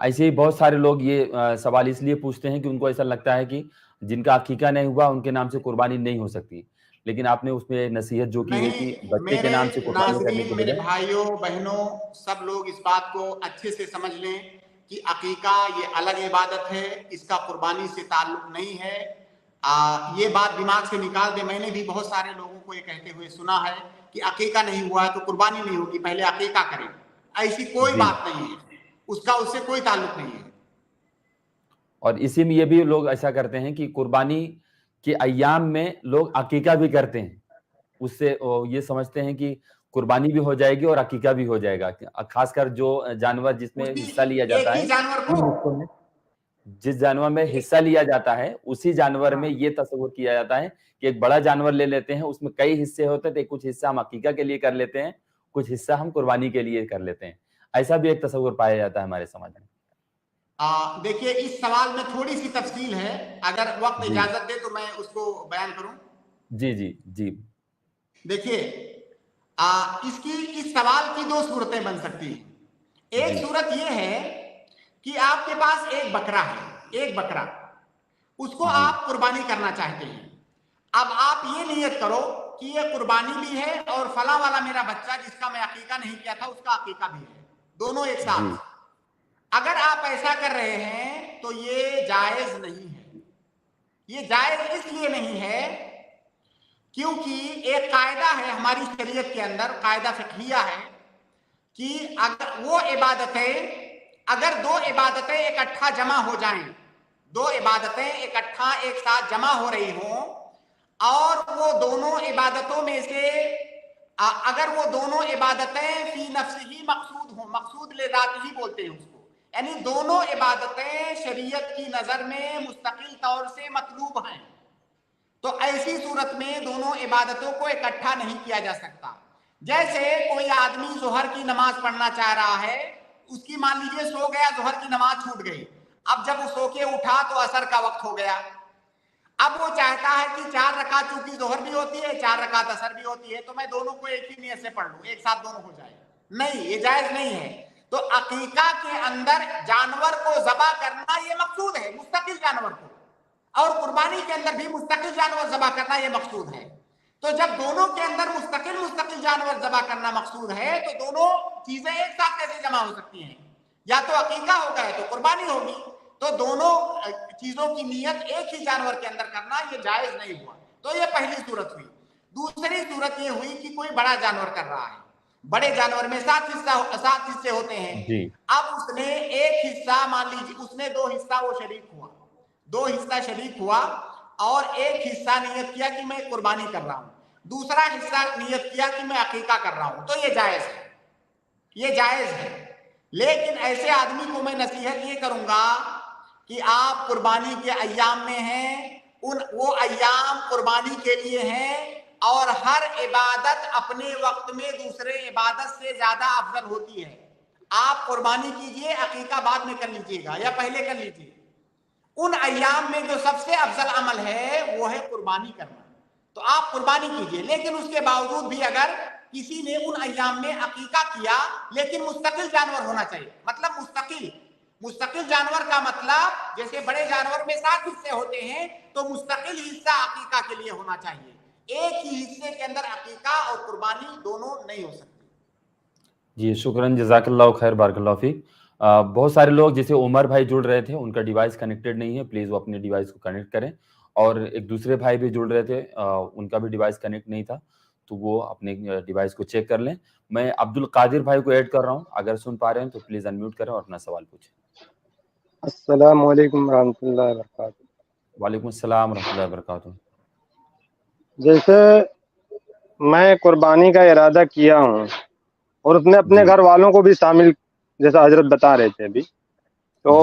B: ऐसे ही बहुत सारे लोग ये सवाल इसलिए पूछते हैं कि उनको ऐसा लगता है कि जिनका अकीका नहीं हुआ उनके नाम से कुर्बानी नहीं हो सकती, लेकिन आपने उसमें नसीहत जो की है कि बच्चे के नाम से कुर्बानी करने के
C: मेरे
B: बजाय।
C: भाइयों बहनों, सब लोग इस बात को अच्छे से समझ लें कि अकीका ये अलग इबादत है, इसका कुर्बानी से ताल्लुक नहीं है। ये बात दिमाग से निकाल दे। मैंने भी बहुत सारे लोगों को ये कहते हुए सुना है कि अकीका नहीं हुआ है तो कुर्बानी नहीं होगी, पहले अकीका करें। ऐसी कोई बात नहीं है, उसका उससे कोई ताल्लुक नहीं है।
B: और इसी में ये भी लोग ऐसा करते हैं कि कुर्बानी के अय्याम में लोग अकीका भी करते हैं, उससे ये समझते हैं कि कुर्बानी भी हो जाएगी और अकीका भी हो जाएगा। खासकर जो जानवर जिसमें हिस्सा लिया जाता है, जिस जानवर में हिस्सा लिया जाता है, उसी जानवर में ये तस्वुर किया जाता है कि एक बड़ा जानवर ले लेते हैं, उसमें कई हिस्से होते हैं, तो कुछ हिस्सा हम अकीका के लिए कर लेते हैं, कुछ हिस्सा हम कुर्बानी के लिए कर लेते हैं। ऐसा भी एक तस्वुर पाया जाता है हमारे समाज में।
C: देखिए, इस सवाल में थोड़ी सी तफसील है, अगर वक्त इजाजत दे तो मैं उसको बयान करूं।
B: जी जी जी।
C: देखिए, इस सवाल की 2 सूरतें बन सकती हैं। एक सूरत यह है कि आपके पास एक बकरा है, एक बकरा, उसको आप कुर्बानी करना चाहते हैं। अब आप ये नियत करो कि ये कुर्बानी भी है और फला वाला मेरा बच्चा जिसका मैं अकीका नहीं किया था उसका अकीका भी है, दोनों एक साथ। अगर आप ऐसा कर रहे हैं तो ये जायज नहीं है। ये जायज इसलिए नहीं है क्योंकि एक कायदा है हमारी शरीयत के अंदर, कायदा फिक़हिया है कि अगर वो इबादतें, अगर 2 इबादतें इकट्ठा जमा हो जाएं, 2 इबादतें इकट्ठा एक साथ जमा हो रही हों, और वो दोनों इबादतों में से अगर वो दोनों इबादतें फी नफ्सिही मकसूद हों, मकसूद ले ज़ात ही बोलते हैं उसको, यानी दोनों इबादतें शरीयत की नजर में मुस्तकिल तौर से मतलूब हैं, तो ऐसी सूरत में दोनों इबादतों को इकट्ठा नहीं किया जा सकता। जैसे कोई आदमी ज़ोहर की नमाज पढ़ना चाह रहा है, उसकी मान लीजिए सो गया, ज़ोहर की नमाज छूट गई। अब जब वो सो के उठा तो असर का वक्त हो गया। अब वो चाहता है कि 4 रकात चूंकि ज़ोहर भी होती है, 4 रकात असर भी होती है, तो मैं दोनों को एक ही नियत से पढ़ लूं, एक साथ दोनों हो जाए। नहीं, ये जायज नहीं है। तो अकीका के अंदर जानवर को ज़बा करना ये मकसूद है, मुस्तकिल जानवर को, और कुर्बानी के अंदर भी मुस्तकिल जानवर ज़बा करना ये मकसूद है। तो जब दोनों के अंदर मुस्तकिल जानवर ज़बा करना मकसूद है, तो दोनों चीजें एक साथ कैसे जमा हो सकती हैं? या तो अकीका होगा या तो कुर्बानी होगी। तो दोनों चीजों की नियत एक ही जानवर के अंदर करना ये जायज नहीं हुआ। तो ये पहली सूरत हुई। दूसरी सूरत ये हुई कि कोई बड़ा जानवर कर रहा है, बड़े जानवर में 7 हिस्से होते हैं। अब उसने एक हिस्सा, मान लीजिए उसने 2 हिस्सा वो शरीक हुआ, 2 हिस्सा शरीक हुआ, और एक हिस्सा नियत किया कि मैं कुर्बानी कर रहा हूं, दूसरा हिस्सा नियत किया कि मैं अकीका कर रहा हूं, तो ये जायज है, ये जायज है। लेकिन ऐसे आदमी को मैं नसीहत ये करूंगा कि आप कुर्बानी के अय्याम में हैं, वो अय्याम कुर्बानी के लिए हैं और हर इबादत अपने वक्त में दूसरे इबादत से ज्यादा अफजल होती है। आप कुर्बानी कीजिए, अकीका बाद में कर लीजिएगा या पहले कर लीजिए। उन अय्याम में जो सबसे अफजल अमल है वो है कुर्बानी करना, तो आप कुर्बानी कीजिए। लेकिन उसके बावजूद भी अगर किसी ने उन अय्याम में अकीका किया, लेकिन मुस्तकिल जानवर होना चाहिए। मतलब मुस्तकिल जानवर का मतलब जैसे बड़े जानवर में 7 हिस्से होते हैं, तो मुस्तकिल हिस्सा अकीका के लिए होना चाहिए। एक ही हिस्से के अंदर अकीका और कुर्बानी दोनों नहीं हो सकती।
B: जी शुक्रन, जज़ाकल्लाह खैर, बारकल्लाह फीक। बहुत सारे लोग जैसे उमर भाई जुड़ रहे थे, उनका डिवाइस कनेक्टेड नहीं है, प्लीज़ वो अपने डिवाइस को कनेक्ट करें। और एक दूसरे भाई भी जुड़ रहे थे, उनका भी डिवाइस कनेक्ट नहीं था, तो वो अपने डिवाइस को चेक कर लें। मैं अब्दुल कादिर भाई को ऐड कर रहा हूँ, अगर सुन पा रहे हैं तो प्लीज़ अनम्यूट करें और अपना सवाल पूछें।
F: अस्सलाम वालेकुम रहमतुल्लाहि व बरकातुहू।
B: वालेकुम अस्सलाम रहमतुल्लाहि व बरकातुहू।
F: जैसे मैं कुर्बानी का इरादा किया हूँ और उसमें अपने
B: जी।
F: घर वालों को भी शामिल, जैसा हजरत बता रहे थे अभी, तो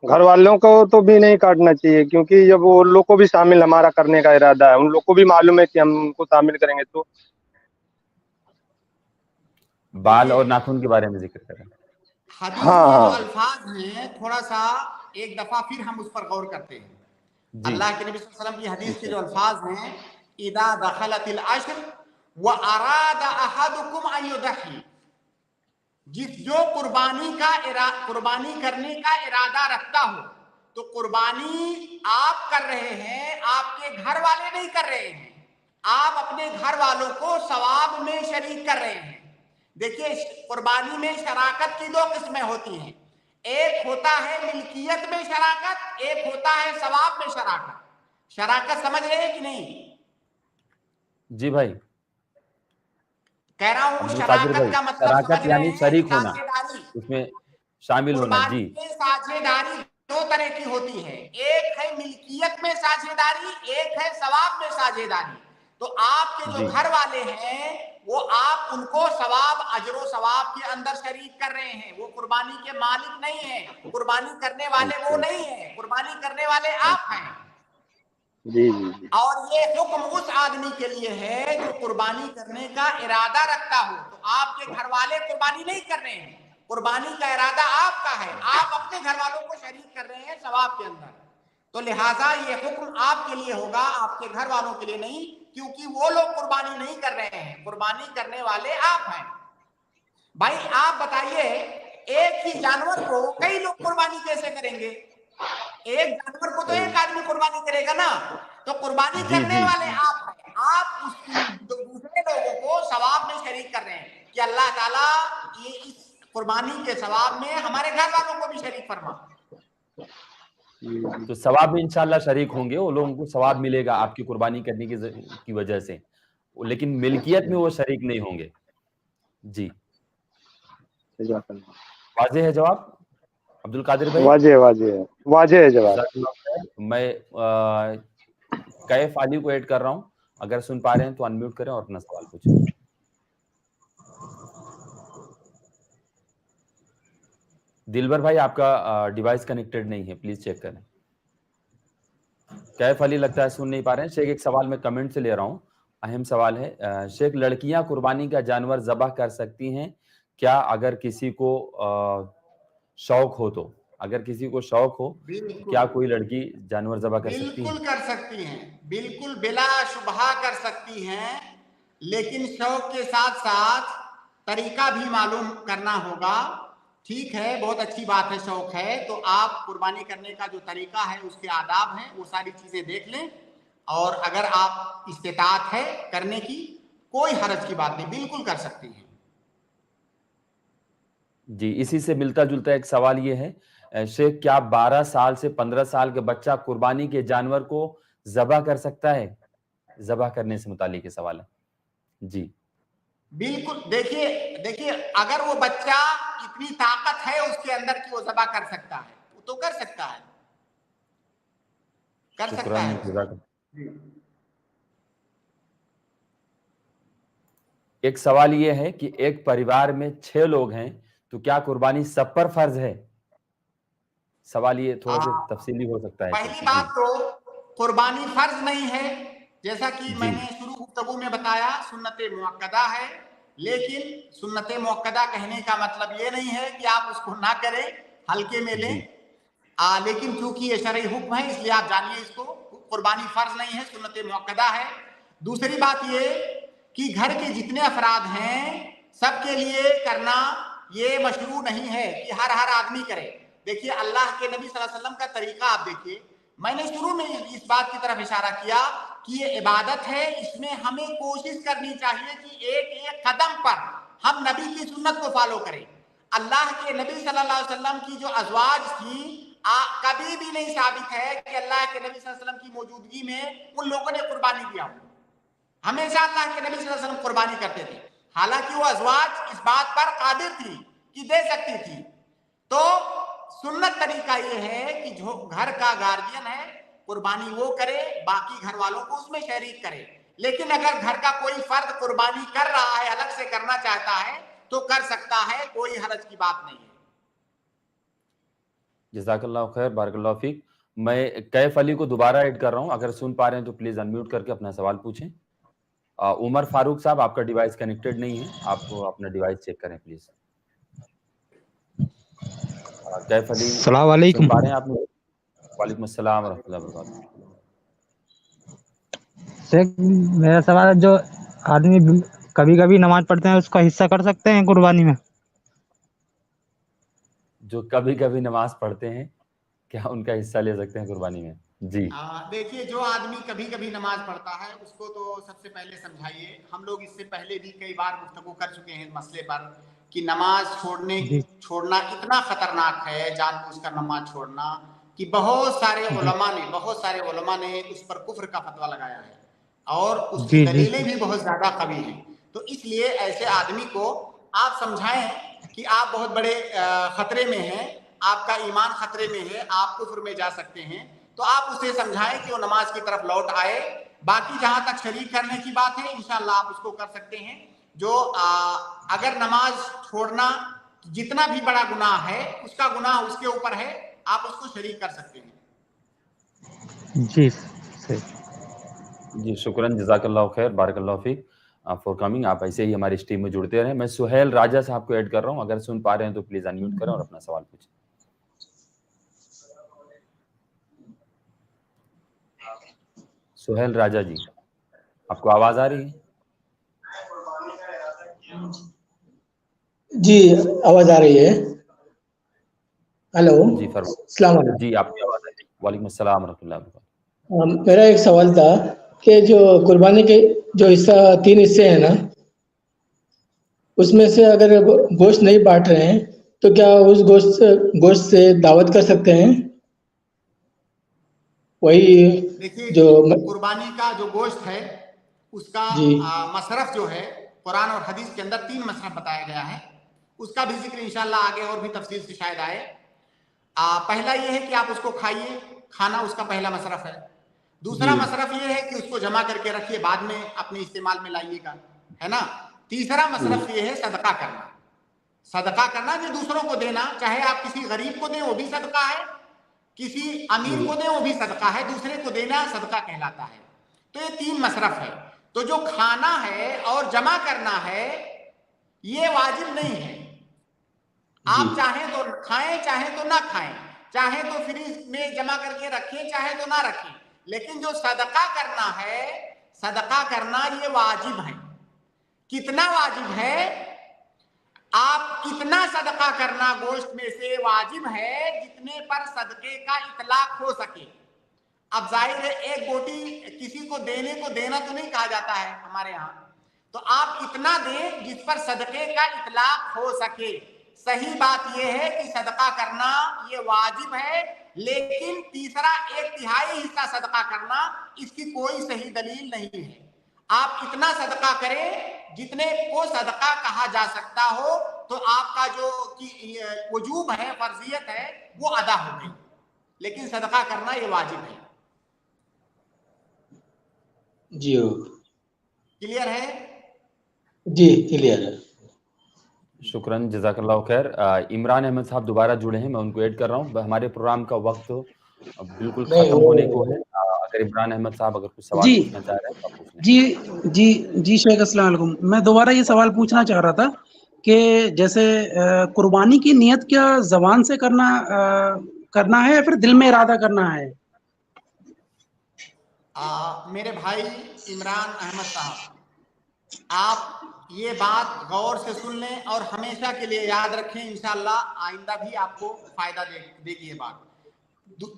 F: घर वालों को तो भी नहीं काटना चाहिए, क्योंकि जब वो लोग को भी शामिल हमारा करने का इरादा है, उन लोग को भी मालूम है कि हम उनको शामिल करेंगे। तो
B: बाल और नाखून के बारे में जिक्र करें।
C: हदीस
F: हाँ,
C: के जो
F: हाँ।
C: अल्फाज हैं, थोड़ा सा एक दफा फिर हम उस पर गौर करते हैं।
B: जी।
C: अल्लाह के नबी सल्लल्लाहु अलैहि वसल्लम की हदीस के जो अल्फाज हैं, इदा दखलतिल अश्र व अरादा अहदुकुम अन युदही, जो कुर्बानी करने का इरादा रखता हो, तो कुर्बानी आप कर रहे हैं, आपके घर वाले नहीं कर रहे हैं। आप अपने घर वालों को सवाब में शरीक कर रहे हैं। देखिए, कुर्बानी में शराकत की 2 किस्में होती हैं। एक होता है मिल्कियत में शराकत, एक होता है सवाब में शराकत। शराकत समझ रहे हैं कि नहीं?
B: जी भाई,
C: कह रहा हूं
B: अब्दुल कादिर
C: शराकत
B: भाई,
C: का मतलब
B: शराकत
C: समझ रहे
B: यानी
C: हैं,
B: शरीक होना,
C: साझेदारी।
B: उसमें शामिल होना।
C: कुर्बानी
B: जी।
C: में साझेदारी 2 तरह की होती है, एक है मिल्कियत में साझेदारी, एक है सवाब में साझेदारी। तो आपके जो
B: जी।
C: घर वाले हैं, वो आप उनको सवाब, अजरो सवाब के अंदर शरीक कर रहे हैं। वो कुर्बानी के मालिक नहीं है, कुर्बानी करने वाले वो नहीं है, कुर्बानी करने वाले आप हैं।
F: जी जी जी।
C: और ये हुक्म उस आदमी के लिए है जो कुर्बानी करने का इरादा रखता हो। तो आपके घर वाले कुर्बानी नहीं कर रहे हैं, कुर्बानी का इरादा आपका है, आप अपने घर वालों को शरीक कर रहे हैं सवाब के अंदर। तो लिहाजा ये हुक्म आपके लिए होगा, आपके घर वालों के लिए नहीं, क्योंकि वो लोग कुर्बानी नहीं कर रहे हैं, कुर्बानी करने वाले आप हैं। भाई आप बताइए, एक ही जानवर को कई लोग कुर्बानी कैसे करेंगे? एक जानवर को तो एक आदमी कुर्बानी करेगा ना। तो कुर्बानी
B: जी,
C: करने
B: जी।
C: वाले आप हैं, आप उस दूसरे लोगों को सवाब में शरीक कर रहे हैं कि अल्लाह ताला ये इस कुर्बानी के सवाब में हमारे घर वालों को भी शरीक फरमा।
B: तो सवाब में इंशाल्लाह शरीक होंगे, वो लोगों को सवाब मिलेगा आपकी कुर्बानी करने की वजह से, लेकिन मिल्कियत में वो शरीक नहीं होंगे। जी, वाज़े है जवाब अब्दुल कादिर भाई?
F: वाजे है जवाब।
B: मैं कैफ अली को ऐड कर रहा हूँ, अगर सुन पा रहे हैं तो अनम्यूट करें और अपना सवाल पूछें। दिलबर भाई, आपका डिवाइस कनेक्टेड नहीं है, प्लीज चेक करें। कैफ अली लगता है सुन नहीं पा रहे हैं। शेख, एक सवाल मैं कमेंट से ले रहा हूँ, अहम सवाल है। शेख, लड़कियां कुर्बानी का जानवर ज़बह कर सकती हैं क्या, अगर किसी को शौक हो तो? अगर किसी को शौक हो, क्या कोई लड़की जानवर ज़बह कर सकती है?
C: बिल्कुल कर सकती हैं, बिल्कुल बिला शुबहा कर सकती हैं, लेकिन शौक के साथ साथ तरीका भी मालूम करना होगा। ठीक है, बहुत अच्छी बात है, शौक है तो आप कुर्बानी करने का जो तरीका है, उसके आदाब हैं, वो सारी चीजें देख लें, और अगर आप इस्तेताअत है करने की, कोई हरज की बात नहीं, बिल्कुल कर सकती हैं।
B: जी, इसी से मिलता जुलता एक सवाल ये है शेख, क्या 12 साल से 15 साल के बच्चा कुर्बानी के जानवर को ज़बह कर सकता है? ज़बह करने से मुतालिक सवाल है। जी
C: बिल्कुल, देखिए अगर वो बच्चा इतनी ताकत है उसके अंदर कि वो ज़बह कर सकता है, तो कर सकता है, कर सकता है।
B: एक सवाल ये है कि एक परिवार में 6 लोग हैं, तो क्या कुर्बानी सब पर फर्ज है? सवाल ये थोड़ा सा तफसीली हो सकता है।
C: पहली बात तो कुर्बानी फर्ज नहीं है, जैसा कि मैंने शुरू गुफ्तगू में बताया, सुन्नत मुअक्कदा है। लेकिन सुन्नत मुअक्कदा कहने का मतलब ये नहीं है कि आप उसको ना करें, हल्के में लें। लेकिन चूंकि ये शरई हुक्म है इसलिए आप जानिए इसको, कुर्बानी फर्ज नहीं है, सुन्नत मुअक्कदा है। दूसरी बात ये कि घर के जितने अफराद हैं सबके लिए करना ये मशरू नहीं है कि हर आदमी करे। देखिए अल्लाह के नबी सल्लल्लाहु अलैहि वसल्लम का तरीका आप देखिए, मैंने शुरू में इस बात की तरफ इशारा किया कि ये इबादत है, इसमें हमें कोशिश करनी चाहिए कि एक एक कदम पर हम नबी की सुन्नत को फॉलो करें। अल्लाह के नबी सल्लल्लाहु अलैहि वसल्लम की जो अज़वाज थी, कभी भी नहीं साबित है कि अल्लाह के नबी सल्लल्लाहु अलैहि वसल्लम की मौजूदगी में उन लोगों ने कुर्बानी दिया हो। हमेशा अल्लाह के नबी सल्लल्लाहु अलैहि वसल्लम कुर्बानी करते थे, हालांकि वो अज़वाज इस बात पर कादिर थी कि दे सकती थी। तो सुन्नत तरीका ये है कि जो घर का गार्जियन है कुर्बानी वो करे, बाकी घर वालों को उसमें शरीक करे। लेकिन अगर घर का कोई फर्द कुर्बानी कर रहा है, अलग से करना चाहता है तो कर सकता है, कोई हरज की बात नहीं है।
B: जज़ाकल्लाह खैर, बारकल्लाह फीक। मैं कैफ अली को दोबारा ऐड कर रहा हूं, अगर सुन पा रहे हैं तो प्लीज अनम्यूट करके अपना सवाल पूछें। उमर फारूक साहब, आपका डिवाइस कनेक्टेड नहीं है, आप अपना डिवाइस चेक करें प्लीज। कैफ अली,
G: अस्सलाम वालेकुम।
B: सुन पा रहे हैं आप? वालेकुम अस्सलाम व रहमतुल्लाहि व बरकातहू।
G: शेख, मेरा सवाल है, जो आदमी कभी कभी नमाज पढ़ते हैं उसका हिस्सा कर सकते हैं कुर्बानी में?
B: जो कभी कभी नमाज पढ़ते हैं क्या उनका हिस्सा ले सकते हैं कुर्बानी में? जी
C: देखिए, जो आदमी कभी कभी नमाज पढ़ता है उसको तो सबसे पहले समझाइए। हम लोग इससे पहले भी कई बार गुफ्तगू कर चुके हैं इस मसले पर कि नमाज छोड़ना इतना खतरनाक है, जानबूझकर नमाज छोड़ना, कि बहुत सारे उलमा ने उस पर कुफ्र का फतवा लगाया है और उसकी दलीलें भी बहुत ज्यादा कवी हैं। तो इसलिए ऐसे आदमी को आप समझाएं कि आप बहुत बड़े खतरे में हैं, आपका ईमान खतरे में है, आप कुफ्र में जा सकते हैं। तो आप उसे समझाएं कि वो नमाज की तरफ लौट आए। बाकी जहां तक शरीक करने की बात है, इंशाअल्लाह आप उसको कर सकते हैं। जो अगर नमाज छोड़ना जितना भी बड़ा गुनाह है, उसका गुनाह उसके ऊपर है, आप उसको शरीक कर सकते हैं।
G: जी
B: जी, शुक्रन, जज़ाकल्लाह खैर, बारकल्लाह फीक फॉर कमिंग। आप ऐसे ही हमारी इस टीम में जुड़ते रहें। मैं सुहेल राजा साहब को ऐड कर रहा हूं, अगर सुन पा रहे हैं तो प्लीज अनम्यूट करें और अपना सवाल पूछें। सुहेल राजा जी, आपको आवाज आ रही है?
H: जी, आवाज आ रही है। हेलो
B: जी फरमाइए।
H: अस्सलाम वालेकुम।
B: जी, आपकी आवाज आ रही है। वालेकुम अस्सलाम व रहमतुल्लाहि व बरकातहू।
H: मेरा एक सवाल था कि जो कुर्बानी के जो हिस्सा 3 हिस्से हैं ना, उसमें से अगर गोश्त नहीं बांट रहे हैं तो क्या उस गोश्त से दावत कर सकते हैं? वही
C: देखिए,
H: जो
C: कुर्बानी का जो गोश्त है उसका मसरफ जो है, कुरान और हदीस के अंदर 3 मसरफ बताया गया है। उसका भी जिक्र इंशाल्लाह आगे और भी तफसील से शायद आए। पहला ये है कि आप उसको खाइए, खाना उसका पहला मसरफ है। दूसरा मसरफ ये है कि उसको जमा करके रखिए, बाद में अपने इस्तेमाल में लाइएगा, है ना। तीसरा मसरफ ये है सदका करना। सदका करना जो दूसरों को देना, चाहे आप किसी गरीब को दें वो भी सदका है, किसी अमीर को दें वो भी सदका है, दूसरे को देना सदका कहलाता है। तो ये 3 मसरफ है। तो जो खाना है और जमा करना है ये वाजिब नहीं है। आप चाहें तो खाएं, चाहें तो ना खाएं, चाहें तो फ्रिज में जमा करके रखें, चाहे तो ना रखें, लेकिन जो सदका करना है, सदका करना ये वाजिब है। कितना वाजिब है? आप कितना सदका करना गोश्त में से वाजिब है जितने पर सदके का इतलाक हो सके। अब जाहिर है एक बोटी किसी को देने को देना तो नहीं कहा जाता है हमारे यहाँ, तो आप इतना दें जिस पर सदके का इतलाक हो सके। सही बात यह है कि सदका करना ये वाजिब है, लेकिन तीसरा 1/3 हिस्सा सदका करना इसकी कोई सही दलील नहीं है। आप इतना सदका करें जितने को सदका कहा जा सकता हो, तो आपका जो वजूब है, फर्जियत है, वो अदा हो गई। लेकिन सदका करना ये वाजिब है।
H: जी
C: क्लियर है?
H: जी क्लियर है।
B: शुक्रन, जज़ाकल्लाह खैर। इमरान अहमद साहब दोबारा जुड़े हैं, मैं उनको ऐड कर रहा हूँ। हमारे प्रोग्राम का वक्त बिल्कुल खत्म होने को है। اگر عمران احمد صاحب اگر کچھ سوال
E: جی
B: پوچھنا چاہ رہے ہیں تو آپ پوچھ لیں.
E: جی شیخ السلام علیکم. میں دوبارہ یہ سوال پوچھنا چاہ رہا تھا کہ جیسے قربانی کی نیت کیا زبان سے کرنا ہے یا پھر دل میں ارادہ کرنا ہے؟
C: میرے بھائی عمران احمد صاحب، آپ یہ بات غور سے سن لیں اور ہمیشہ کے لیے یاد رکھیں، انشاءاللہ آئندہ بھی آپ کو فائدہ دے گی یہ بات.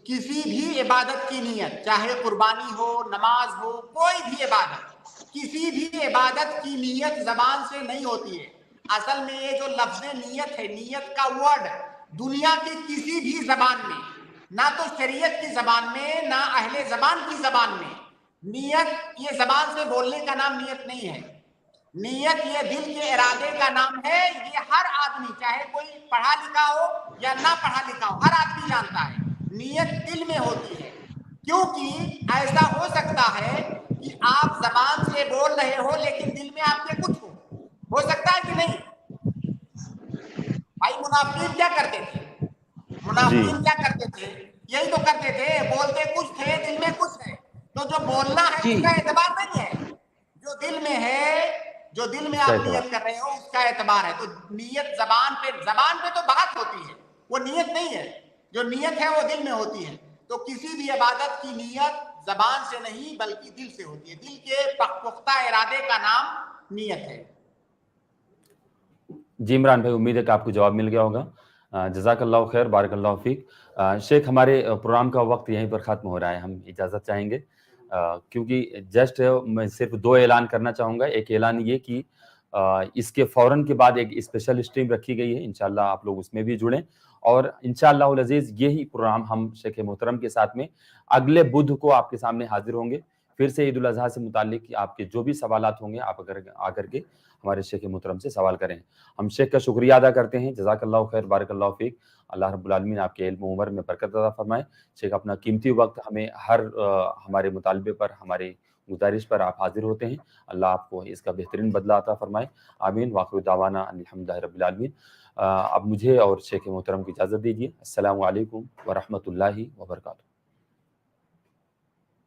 C: کسی بھی عبادت کی نیت، چاہے قربانی ہو، نماز ہو، کوئی بھی عبادت، کسی بھی عبادت کی نیت زبان سے نہیں ہوتی ہے. اصل میں یہ جو لفظ نیت ہے، نیت کا ورڈ دنیا کی کسی بھی زبان میں، نہ تو شریعت کی زبان میں، نہ اہل زبان کی زبان میں، نیت یہ زبان سے بولنے کا نام نیت نہیں ہے. نیت یہ دل کے ارادے کا نام ہے. یہ ہر آدمی، چاہے کوئی پڑھا لکھا ہو یا نہ پڑھا لکھا ہو، ہر آدمی جانتا ہے نیت دل میں ہوتی ہے. کیونکہ ایسا ہو سکتا ہے کہ آپ زبان سے بول رہے ہو لیکن دل میں آپ کے کچھ ہو سکتا ہے کہ نہیں؟ بھائی منافقین کیا کرتے تھے؟ منافقین کیا کرتے تھے؟ یہی تو کرتے تھے، بولتے کچھ تھے دل میں کچھ ہے. تو جو بولنا ہے
E: جی
C: اس کا اعتبار نہیں ہے، جو دل میں ہے، جو دل میں آپ نیت کر رہے ہو اس کا اعتبار ہے. تو نیت زبان پہ تو بات ہوتی ہے، وہ نیت نہیں ہے. جو نیت ہے وہ دل میں ہوتی ہے. تو کسی بھی عبادت کی نیت زبان سے نہیں بلکہ دل سے ہوتی ہے. دل کے پختہ ارادے کا نام نیت ہے.
B: جی عمران بھائی، امید ہے کہ آپ کو جواب مل گیا ہوگا. جزاک اللہ خیر، بارک اللہ فیک. شیخ، ہمارے پروگرام کا وقت یہیں پر ختم ہو رہا ہے، ہم اجازت چاہیں گے کیونکہ جسٹ میں صرف 2 اعلان کرنا چاہوں گا. ایک اعلان یہ کہ اس کے فوراً کے بعد ایک اسپیشل اسٹریم رکھی گئی ہے، انشاءاللہ آپ لوگ اس میں بھی جڑیں. اور انشاءاللہ العزیز یہی پروگرام ہم شیخ محترم کے ساتھ میں اگلے بدھ کو آپ کے سامنے حاضر ہوں گے. پھر سے عید الاضحیٰ سے متعلق آپ کے جو بھی سوالات ہوں گے آپ آ کر کے ہمارے شیخ محترم سے سوال کریں. ہم شیخ کا شکریہ ادا کرتے ہیں. جزاک اللہ خیر، بارک اللہ فیک. اللہ رب العالمین آپ کے علم و عمر میں برکت عطا فرمائے. شیخ اپنا قیمتی وقت ہمیں ہمارے مطالبے پر، ہماری گزارش پر آپ حاضر ہوتے ہیں. اللہ آپ کو اس کا بہترین بدلہ عطا فرمائے. آمین. وآخر دعوانا الحمدللہ رب العالمین. اب مجھے اور شیخ محترم کی اجازت دیجیے. السلام علیکم ورحمۃ اللہ وبرکاتہ.